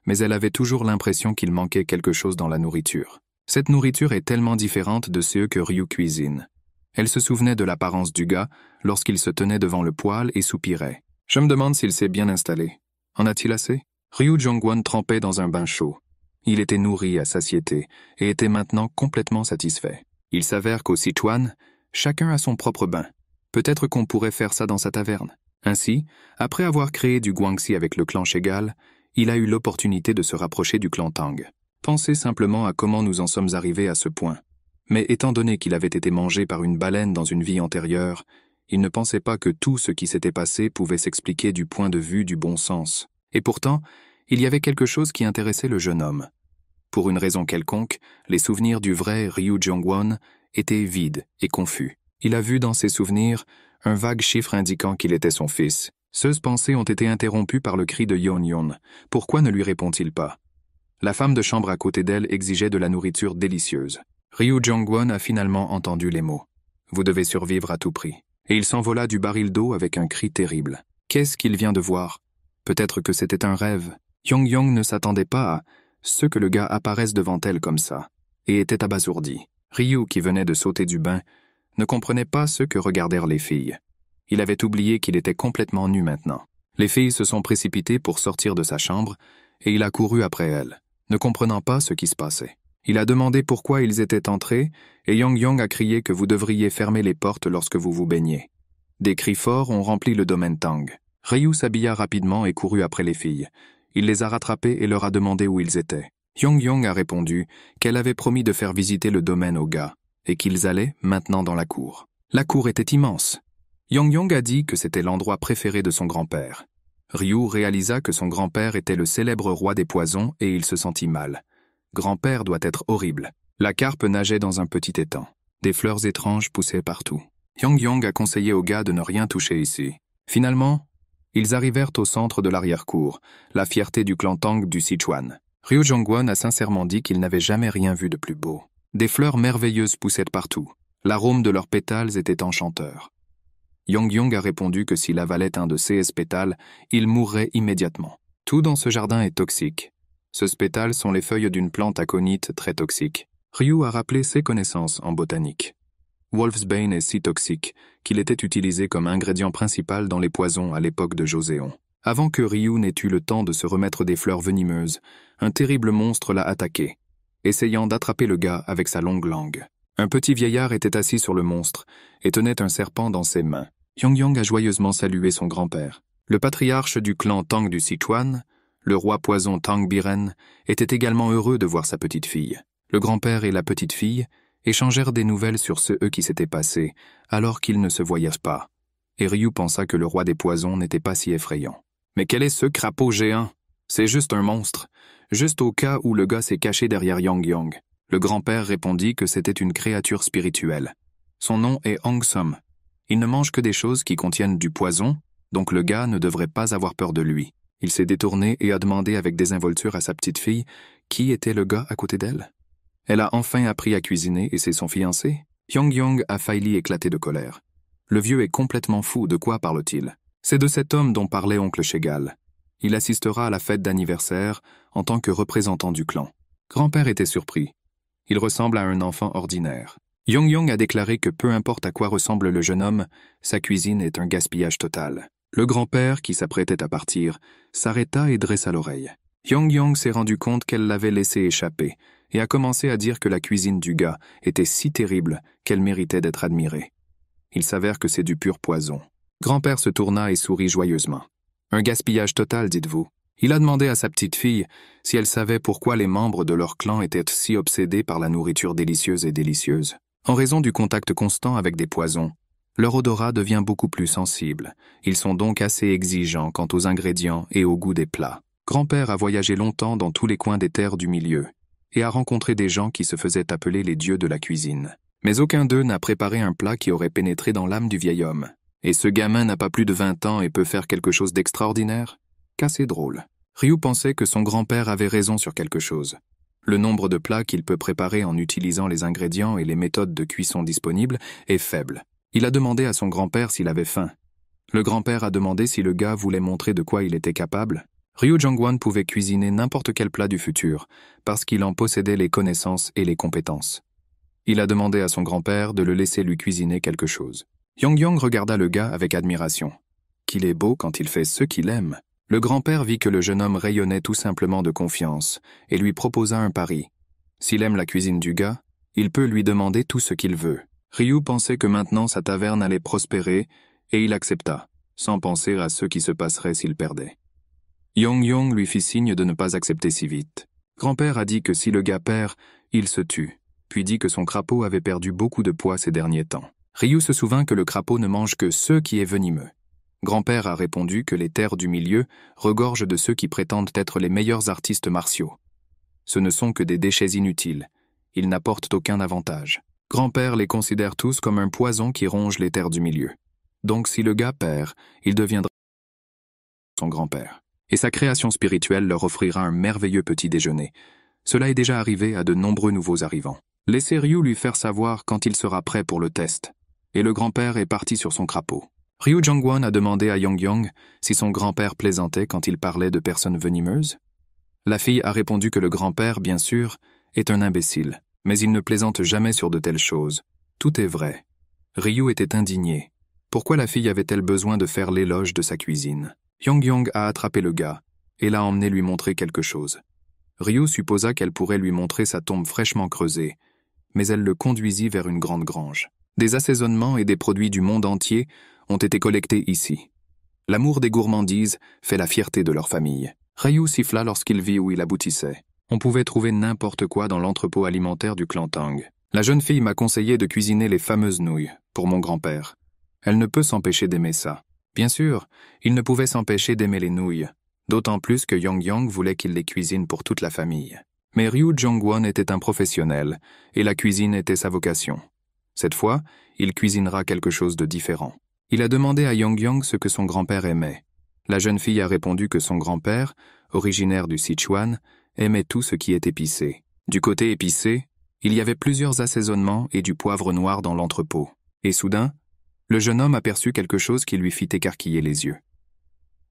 S1: mais elle avait toujours l'impression qu'il manquait quelque chose dans la nourriture. Cette nourriture est tellement différente de ceux que Ryu cuisine. Elle se souvenait de l'apparence du gars lorsqu'il se tenait devant le poêle et soupirait. Je me demande s'il s'est bien installé. En a-t-il assez? Ryu Jong-won trempait dans un bain chaud. Il était nourri à satiété et était maintenant complètement satisfait. Il s'avère qu'au Sichuan, chacun a son propre bain. Peut-être qu'on pourrait faire ça dans sa taverne. Ainsi, après avoir créé du guangxi avec le clan Shegal, il a eu l'opportunité de se rapprocher du clan Tang. Pensez simplement à comment nous en sommes arrivés à ce point. Mais étant donné qu'il avait été mangé par une baleine dans une vie antérieure, il ne pensait pas que tout ce qui s'était passé pouvait s'expliquer du point de vue du bon sens. Et pourtant, il y avait quelque chose qui intéressait le jeune homme. Pour une raison quelconque, les souvenirs du vrai Ryu Jong-won étaient vides et confus. Il a vu dans ses souvenirs un vague chiffre indiquant qu'il était son fils. Ces pensées ont été interrompues par le cri de Yeon-yeon. Pourquoi ne lui répond-il pas? La femme de chambre à côté d'elle exigeait de la nourriture délicieuse. Ryu Jong-won a finalement entendu les mots. « Vous devez survivre à tout prix. » Et il s'envola du baril d'eau avec un cri terrible. Qu'est-ce qu'il vient de voir? Peut-être que c'était un rêve. Yong-yong ne s'attendait pas à ce que le gars apparaisse devant elle comme ça, et était abasourdi. Ryu, qui venait de sauter du bain, ne comprenait pas ce que regardèrent les filles. Il avait oublié qu'il était complètement nu maintenant. Les filles se sont précipitées pour sortir de sa chambre, et il a couru après elles, ne comprenant pas ce qui se passait. Il a demandé pourquoi ils étaient entrés, et Yong-yong a crié que vous devriez fermer les portes lorsque vous vous baignez. Des cris forts ont rempli le domaine Tang. Ryu s'habilla rapidement et courut après les filles. Il les a rattrapées et leur a demandé où ils étaient. Yong-yong a répondu qu'elle avait promis de faire visiter le domaine aux gars, et qu'ils allaient maintenant dans la cour. La cour était immense. Yong-yong a dit que c'était l'endroit préféré de son grand-père. Ryu réalisa que son grand-père était le célèbre roi des poisons et il se sentit mal. Grand-père doit être horrible. La carpe nageait dans un petit étang. Des fleurs étranges poussaient partout. Yong-yong a conseillé aux gars de ne rien toucher ici. Finalement, ils arrivèrent au centre de l'arrière-cour, la fierté du clan Tang du Sichuan. Ryu Jong-won a sincèrement dit qu'il n'avait jamais rien vu de plus beau. Des fleurs merveilleuses poussaient partout. L'arôme de leurs pétales était enchanteur. Yong-yong a répondu que s'il avalait un de ces pétales, il mourrait immédiatement. Tout dans ce jardin est toxique. Ces pétales sont les feuilles d'une plante aconite très toxique. Ryu a rappelé ses connaissances en botanique. Wolfsbane est si toxique qu'il était utilisé comme ingrédient principal dans les poisons à l'époque de Joseon. Avant que Ryu n'ait eu le temps de se remettre des fleurs venimeuses, un terrible monstre l'a attaqué, essayant d'attraper le gars avec sa longue langue. Un petit vieillard était assis sur le monstre et tenait un serpent dans ses mains. Yong-yong a joyeusement salué son grand-père. Le patriarche du clan Tang du Sichuan, le roi poison Tang Biren, était également heureux de voir sa petite-fille. Le grand-père et la petite-fille échangèrent des nouvelles sur ce qui s'était passé, alors qu'ils ne se voyaient pas. Et Ryu pensa que le roi des poisons n'était pas si effrayant. Mais quel est ce crapaud géant? C'est juste un monstre, juste au cas où le gars s'est caché derrière Yong-yong. Le grand-père répondit que c'était une créature spirituelle. Son nom est Hong-som. Il ne mange que des choses qui contiennent du poison, donc le gars ne devrait pas avoir peur de lui. Il s'est détourné et a demandé avec désinvolture à sa petite-fille qui était le gars à côté d'elle. Elle a enfin appris à cuisiner et c'est son fiancé. Yong-yong a failli éclater de colère. Le vieux est complètement fou, de quoi parle-t-il? C'est de cet homme dont parlait oncle Shegal. Il assistera à la fête d'anniversaire en tant que représentant du clan. Grand-père était surpris. Il ressemble à un enfant ordinaire. Yong-yong a déclaré que peu importe à quoi ressemble le jeune homme, sa cuisine est un gaspillage total. Le grand-père, qui s'apprêtait à partir, s'arrêta et dressa l'oreille. Yong-yong s'est rendu compte qu'elle l'avait laissé échapper et a commencé à dire que la cuisine du gars était si terrible qu'elle méritait d'être admirée. Il s'avère que c'est du pur poison. Grand-père se tourna et sourit joyeusement. Un gaspillage total, dites-vous. Il a demandé à sa petite-fille si elle savait pourquoi les membres de leur clan étaient si obsédés par la nourriture délicieuse et délicieuse. En raison du contact constant avec des poisons, leur odorat devient beaucoup plus sensible. Ils sont donc assez exigeants quant aux ingrédients et au goût des plats. Grand-père a voyagé longtemps dans tous les coins des terres du milieu et a rencontré des gens qui se faisaient appeler les dieux de la cuisine. Mais aucun d'eux n'a préparé un plat qui aurait pénétré dans l'âme du vieil homme. Et ce gamin n'a pas plus de 20 ans et peut faire quelque chose d'extraordinaire? Qu'assez drôle. Ryu pensait que son grand-père avait raison sur quelque chose. Le nombre de plats qu'il peut préparer en utilisant les ingrédients et les méthodes de cuisson disponibles est faible. Il a demandé à son grand-père s'il avait faim. Le grand-père a demandé si le gars voulait montrer de quoi il était capable. Ryu Jongwon pouvait cuisiner n'importe quel plat du futur, parce qu'il en possédait les connaissances et les compétences. Il a demandé à son grand-père de le laisser lui cuisiner quelque chose. Yong regarda le gars avec admiration. Qu'il est beau quand il fait ce qu'il aime. Le grand-père vit que le jeune homme rayonnait tout simplement de confiance et lui proposa un pari. S'il aime la cuisine du gars, il peut lui demander tout ce qu'il veut. Ryu pensait que maintenant sa taverne allait prospérer et il accepta, sans penser à ce qui se passerait s'il perdait. Yong lui fit signe de ne pas accepter si vite. Grand-père a dit que si le gars perd, il se tue, puis dit que son crapaud avait perdu beaucoup de poids ces derniers temps. Ryu se souvint que le crapaud ne mange que ce qui est venimeux. Grand-père a répondu que les terres du milieu regorgent de ceux qui prétendent être les meilleurs artistes martiaux. Ce ne sont que des déchets inutiles. Ils n'apportent aucun avantage. Grand-père les considère tous comme un poison qui ronge les terres du milieu. Donc si le gars perd, il deviendra son grand-père. Et sa création spirituelle leur offrira un merveilleux petit déjeuner. Cela est déjà arrivé à de nombreux nouveaux arrivants. Laissez Ryu lui faire savoir quand il sera prêt pour le test. Et le grand-père est parti sur son crapaud. Ryu Jongwon a demandé à Yong si son grand-père plaisantait quand il parlait de personnes venimeuses. La fille a répondu que le grand-père, bien sûr, est un imbécile, mais il ne plaisante jamais sur de telles choses. Tout est vrai. Ryu était indigné. Pourquoi la fille avait-elle besoin de faire l'éloge de sa cuisine? Yong a attrapé le gars et l'a emmené lui montrer quelque chose. Ryu supposa qu'elle pourrait lui montrer sa tombe fraîchement creusée, mais elle le conduisit vers une grande grange. Des assaisonnements et des produits du monde entier ont été collectés ici. L'amour des gourmandises fait la fierté de leur famille. Ryu siffla lorsqu'il vit où il aboutissait. On pouvait trouver n'importe quoi dans l'entrepôt alimentaire du clan Tang. La jeune fille m'a conseillé de cuisiner les fameuses nouilles pour mon grand-père. Elle ne peut s'empêcher d'aimer ça. Bien sûr, il ne pouvait s'empêcher d'aimer les nouilles, d'autant plus que Yong voulait qu'il les cuisine pour toute la famille. Mais Ryu Jongwon était un professionnel, et la cuisine était sa vocation. Cette fois, il cuisinera quelque chose de différent. Il a demandé à Yong ce que son grand-père aimait. La jeune fille a répondu que son grand-père, originaire du Sichuan, aimait tout ce qui est épicé. Du côté épicé, il y avait plusieurs assaisonnements et du poivre noir dans l'entrepôt. Et soudain, le jeune homme aperçut quelque chose qui lui fit écarquiller les yeux.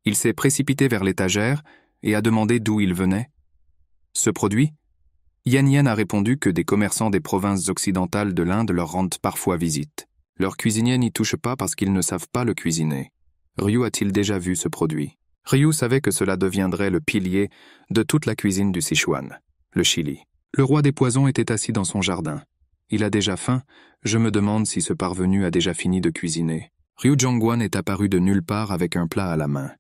S1: Il s'est précipité vers l'étagère et a demandé d'où il venait. Ce produit? Yan a répondu que des commerçants des provinces occidentales de l'Inde leur rendent parfois visite. Leurs cuisiniers n'y touchent pas parce qu'ils ne savent pas le cuisiner. Ryu a-t-il déjà vu ce produit? Ryu savait que cela deviendrait le pilier de toute la cuisine du Sichuan, le Chili. Le roi des poisons était assis dans son jardin. Il a déjà faim, je me demande si ce parvenu a déjà fini de cuisiner. Ryu Jongwon est apparu de nulle part avec un plat à la main.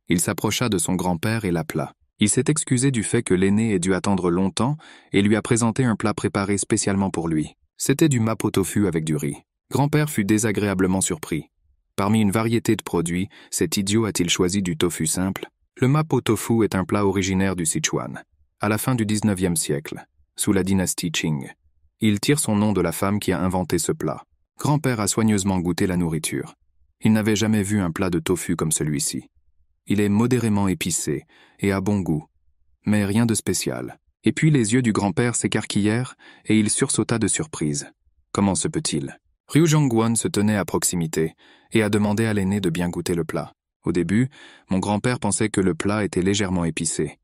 S1: Il s'approcha de son grand-père et l'appela. Il s'est excusé du fait que l'aîné ait dû attendre longtemps et lui a présenté un plat préparé spécialement pour lui. C'était du mapo tofu avec du riz. Grand-père fut désagréablement surpris. Parmi une variété de produits, cet idiot a-t-il choisi du tofu simple? Le mapo tofu est un plat originaire du Sichuan, à la fin du 19e siècle, sous la dynastie Qing. Il tire son nom de la femme qui a inventé ce plat. Grand-père a soigneusement goûté la nourriture. Il n'avait jamais vu un plat de tofu comme celui-ci. Il est modérément épicé et a bon goût, mais rien de spécial. Et puis les yeux du grand-père s'écarquillèrent et il sursauta de surprise. Comment se peut-il? Ryu Jongwon se tenait à proximité et a demandé à l'aîné de bien goûter le plat. Au début, mon grand-père pensait que le plat était légèrement épicé.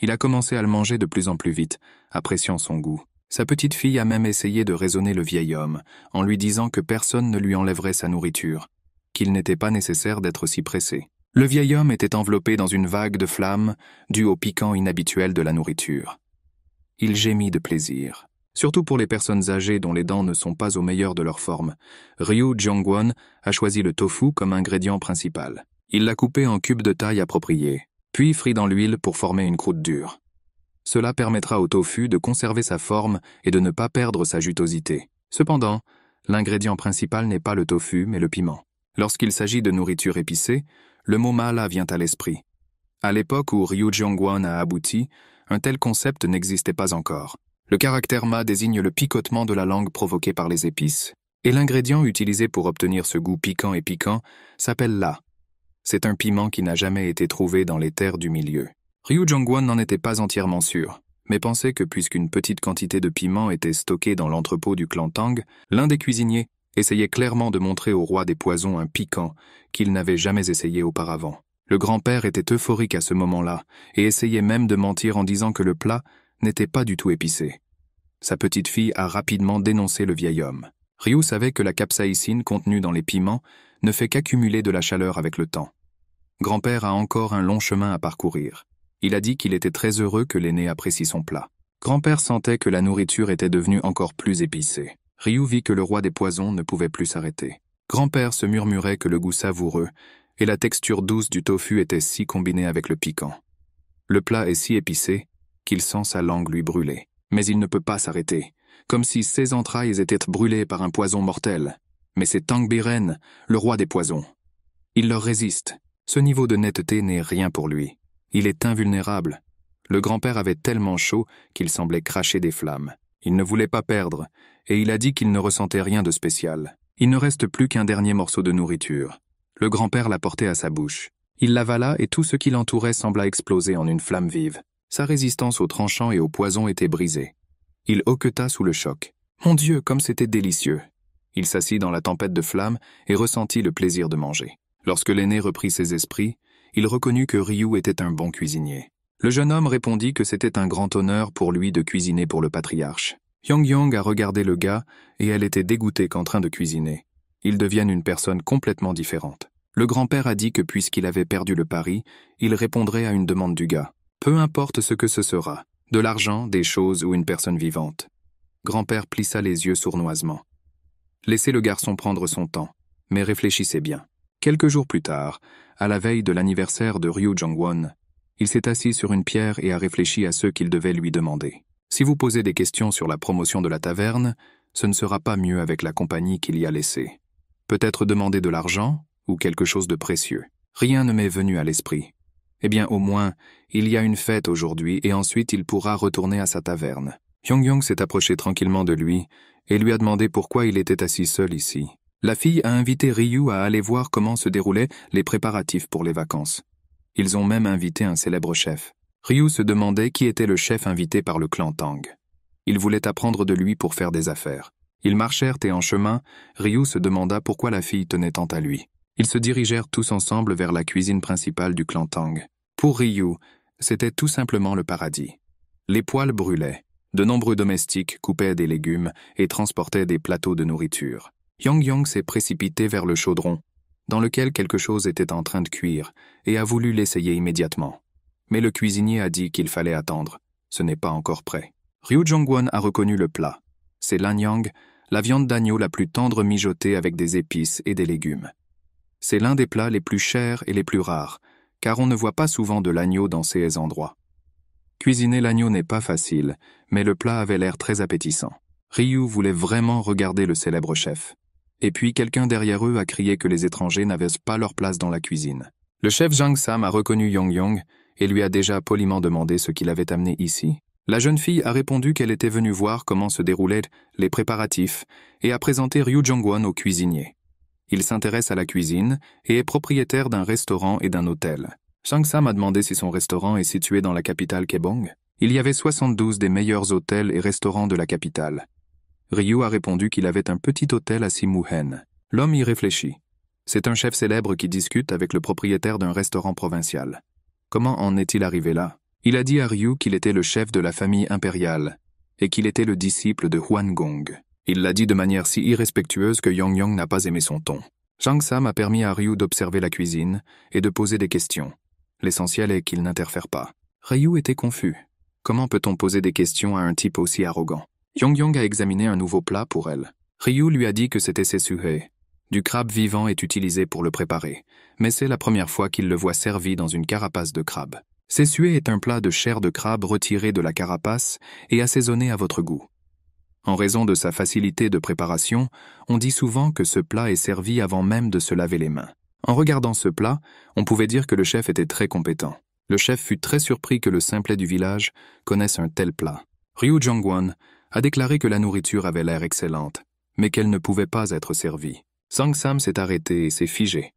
S1: Il a commencé à le manger de plus en plus vite, appréciant son goût. Sa petite fille a même essayé de raisonner le vieil homme, en lui disant que personne ne lui enlèverait sa nourriture, qu'il n'était pas nécessaire d'être si pressé. Le vieil homme était enveloppé dans une vague de flammes due au piquant inhabituel de la nourriture. Il gémit de plaisir. Surtout pour les personnes âgées dont les dents ne sont pas au meilleur de leur forme. Ryu Jongwon a choisi le tofu comme ingrédient principal. Il l'a coupé en cubes de taille appropriée, puis frit dans l'huile pour former une croûte dure. Cela permettra au tofu de conserver sa forme et de ne pas perdre sa jutosité. Cependant, l'ingrédient principal n'est pas le tofu, mais le piment. Lorsqu'il s'agit de nourriture épicée, le mot mala vient à l'esprit. À l'époque où Ryu Jongwon a abouti, un tel concept n'existait pas encore. Le caractère ma désigne le picotement de la langue provoqué par les épices, et l'ingrédient utilisé pour obtenir ce goût piquant et piquant s'appelle la. C'est un piment qui n'a jamais été trouvé dans les terres du milieu. Ryu Jongwon n'en était pas entièrement sûr, mais pensait que puisqu'une petite quantité de piment était stockée dans l'entrepôt du clan Tang, l'un des cuisiniers essayait clairement de montrer au roi des poisons un piquant qu'il n'avait jamais essayé auparavant. Le grand-père était euphorique à ce moment-là et essayait même de mentir en disant que le plat n'était pas du tout épicé. Sa petite-fille a rapidement dénoncé le vieil homme. Ryu savait que la capsaïcine contenue dans les piments ne fait qu'accumuler de la chaleur avec le temps. Grand-père a encore un long chemin à parcourir. Il a dit qu'il était très heureux que l'aîné apprécie son plat. Grand-père sentait que la nourriture était devenue encore plus épicée. Ryu vit que le roi des poisons ne pouvait plus s'arrêter. Grand-père se murmurait que le goût savoureux et la texture douce du tofu étaient si combinés avec le piquant. Le plat est si épicé qu'il sent sa langue lui brûler. Mais il ne peut pas s'arrêter, comme si ses entrailles étaient brûlées par un poison mortel. Mais c'est Tang Biren, le roi des poisons. Il leur résiste. Ce niveau de netteté n'est rien pour lui. Il est invulnérable. Le grand-père avait tellement chaud qu'il semblait cracher des flammes. Il ne voulait pas perdre, et il a dit qu'il ne ressentait rien de spécial. Il ne reste plus qu'un dernier morceau de nourriture. Le grand-père l'a porté à sa bouche. Il l'avala et tout ce qui l'entourait sembla exploser en une flamme vive. Sa résistance aux tranchants et aux poisons était brisée. Il hoqueta sous le choc. Mon Dieu, comme c'était délicieux! Il s'assit dans la tempête de flammes et ressentit le plaisir de manger. Lorsque l'aîné reprit ses esprits, il reconnut que Ryu était un bon cuisinier. Le jeune homme répondit que c'était un grand honneur pour lui de cuisiner pour le patriarche. Yong-Yong a regardé le gars et elle était dégoûtée qu'en train de cuisiner, il devienne une personne complètement différente. Le grand-père a dit que puisqu'il avait perdu le pari, il répondrait à une demande du gars. Peu importe ce que ce sera, de l'argent, des choses ou une personne vivante. Grand-père plissa les yeux sournoisement. Laissez le garçon prendre son temps, mais réfléchissez bien. Quelques jours plus tard, à la veille de l'anniversaire de Ryu Jongwon, il s'est assis sur une pierre et a réfléchi à ce qu'il devait lui demander. Si vous posez des questions sur la promotion de la taverne, ce ne sera pas mieux avec la compagnie qu'il y a laissée. Peut-être demander de l'argent ou quelque chose de précieux. Rien ne m'est venu à l'esprit. Eh bien, au moins, il y a une fête aujourd'hui et ensuite il pourra retourner à sa taverne. Yong-Yong s'est approché tranquillement de lui et lui a demandé pourquoi il était assis seul ici. La fille a invité Ryu à aller voir comment se déroulaient les préparatifs pour les vacances. Ils ont même invité un célèbre chef. Ryu se demandait qui était le chef invité par le clan Tang. Il voulait apprendre de lui pour faire des affaires. Ils marchèrent et en chemin, Ryu se demanda pourquoi la fille tenait tant à lui. Ils se dirigèrent tous ensemble vers la cuisine principale du clan Tang. Pour Ryu, c'était tout simplement le paradis. Les poêles brûlaient. De nombreux domestiques coupaient des légumes et transportaient des plateaux de nourriture. Yong-Yong s'est précipité vers le chaudron, dans lequel quelque chose était en train de cuire, et a voulu l'essayer immédiatement. Mais le cuisinier a dit qu'il fallait attendre. Ce n'est pas encore prêt. Ryu Jongwon a reconnu le plat. C'est l'anyang, la viande d'agneau la plus tendre mijotée avec des épices et des légumes. C'est l'un des plats les plus chers et les plus rares, car on ne voit pas souvent de l'agneau dans ces endroits. Cuisiner l'agneau n'est pas facile, mais le plat avait l'air très appétissant. Ryu voulait vraiment regarder le célèbre chef. Et puis quelqu'un derrière eux a crié que les étrangers n'avaient pas leur place dans la cuisine. Le chef Jang Sam a reconnu Yong-Yong et lui a déjà poliment demandé ce qu'il avait amené ici. La jeune fille a répondu qu'elle était venue voir comment se déroulaient les préparatifs et a présenté Ryu Jongwon au cuisinier. Il s'intéresse à la cuisine et est propriétaire d'un restaurant et d'un hôtel. Jang Sam a demandé si son restaurant est situé dans la capitale Kaebong. Il y avait 72 des meilleurs hôtels et restaurants de la capitale. Ryu a répondu qu'il avait un petit hôtel à Simuhen. L'homme y réfléchit. C'est un chef célèbre qui discute avec le propriétaire d'un restaurant provincial. Comment en est-il arrivé là? Il a dit à Ryu qu'il était le chef de la famille impériale et qu'il était le disciple de Huan Gong. Il l'a dit de manière si irrespectueuse que Yong-Yong n'a pas aimé son ton. Jang Sam a permis à Ryu d'observer la cuisine et de poser des questions. L'essentiel est qu'il n'interfère pas. Ryu était confus. Comment peut-on poser des questions à un type aussi arrogant? Yong-Yong a examiné un nouveau plat pour elle. Ryu lui a dit que c'était sesuhe. Du crabe vivant est utilisé pour le préparer, mais c'est la première fois qu'il le voit servi dans une carapace de crabe. Sesuhe est un plat de chair de crabe retiré de la carapace et assaisonné à votre goût. En raison de sa facilité de préparation, on dit souvent que ce plat est servi avant même de se laver les mains. En regardant ce plat, on pouvait dire que le chef était très compétent. Le chef fut très surpris que le simplet du village connaisse un tel plat. Ryu Jongwon a déclaré que la nourriture avait l'air excellente, mais qu'elle ne pouvait pas être servie. Jang Sam s'est arrêté et s'est figé.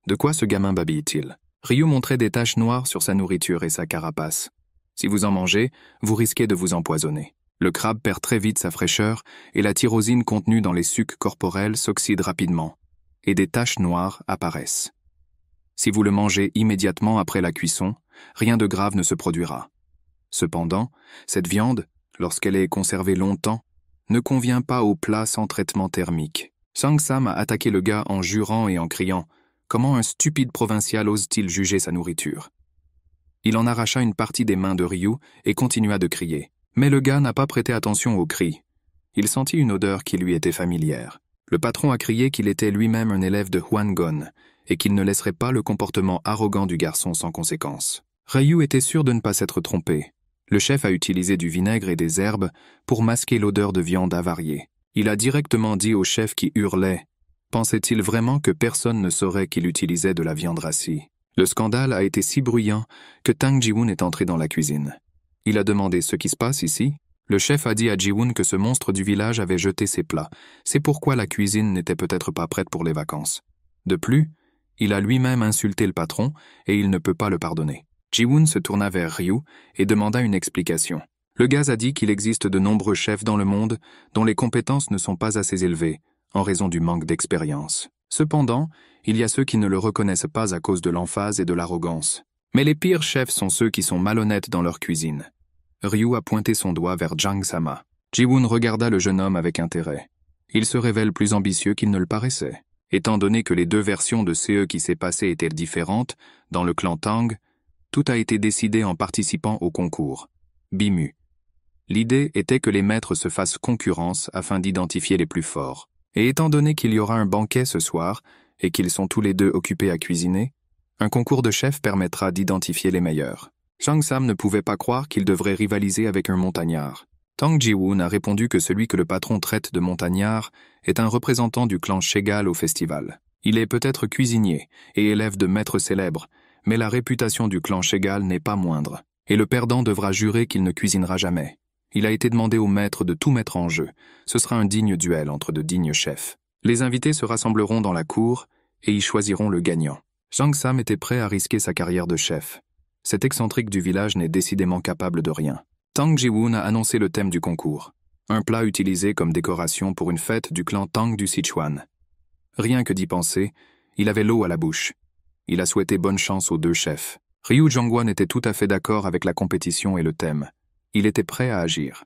S1: De quoi ce gamin babille-t-il? Ryu montrait des taches noires sur sa nourriture et sa carapace. Si vous en mangez, vous risquez de vous empoisonner. Le crabe perd très vite sa fraîcheur et la tyrosine contenue dans les sucs corporels s'oxyde rapidement, et des taches noires apparaissent. Si vous le mangez immédiatement après la cuisson, rien de grave ne se produira. Cependant, cette viande, lorsqu'elle est conservée longtemps, ne convient pas au plat sans traitement thermique. Sang-Sam a attaqué le gars en jurant et en criant « Comment un stupide provincial ose-t-il juger sa nourriture ?» Il en arracha une partie des mains de Ryu et continua de crier. Mais le gars n'a pas prêté attention aux cris. Il sentit une odeur qui lui était familière. Le patron a crié qu'il était lui-même un élève de Huan Gon et qu'il ne laisserait pas le comportement arrogant du garçon sans conséquence. Ryu était sûr de ne pas s'être trompé. Le chef a utilisé du vinaigre et des herbes pour masquer l'odeur de viande avariée. Il a directement dit au chef qui hurlait « Pensait-il vraiment que personne ne saurait qu'il utilisait de la viande rassie ?» Le scandale a été si bruyant que Tang Ji-woon est entré dans la cuisine. Il a demandé ce qui se passe ici. Le chef a dit à Ji-woon que ce monstre du village avait jeté ses plats. C'est pourquoi la cuisine n'était peut-être pas prête pour les vacances. De plus, il a lui-même insulté le patron et il ne peut pas le pardonner. Ji-woon se tourna vers Ryu et demanda une explication. Le gars a dit qu'il existe de nombreux chefs dans le monde dont les compétences ne sont pas assez élevées en raison du manque d'expérience. Cependant, il y a ceux qui ne le reconnaissent pas à cause de l'emphase et de l'arrogance. Mais les pires chefs sont ceux qui sont malhonnêtes dans leur cuisine. Ryu a pointé son doigt vers Jang-sama. Ji-woon regarda le jeune homme avec intérêt. Il se révèle plus ambitieux qu'il ne le paraissait. Étant donné que les deux versions de ce qui s'est passé étaient différentes, dans le clan Tang, tout a été décidé en participant au concours. Bimu. L'idée était que les maîtres se fassent concurrence afin d'identifier les plus forts. Et étant donné qu'il y aura un banquet ce soir, et qu'ils sont tous les deux occupés à cuisiner, un concours de chefs permettra d'identifier les meilleurs. Sang-Sam ne pouvait pas croire qu'il devrait rivaliser avec un montagnard. Tang Ji-woon a répondu que celui que le patron traite de montagnard est un représentant du clan Shegal au festival. Il est peut-être cuisinier et élève de maîtres célèbres, mais la réputation du clan Shegal n'est pas moindre, et le perdant devra jurer qu'il ne cuisinera jamais. Il a été demandé au maître de tout mettre en jeu. Ce sera un digne duel entre de dignes chefs. Les invités se rassembleront dans la cour et y choisiront le gagnant. Sang-Sam était prêt à risquer sa carrière de chef. Cet excentrique du village n'est décidément capable de rien. Tang Ji-woon a annoncé le thème du concours. Un plat utilisé comme décoration pour une fête du clan Tang du Sichuan. Rien que d'y penser, il avait l'eau à la bouche. Il a souhaité bonne chance aux deux chefs. Ryu Jongwon était tout à fait d'accord avec la compétition et le thème. Il était prêt à agir.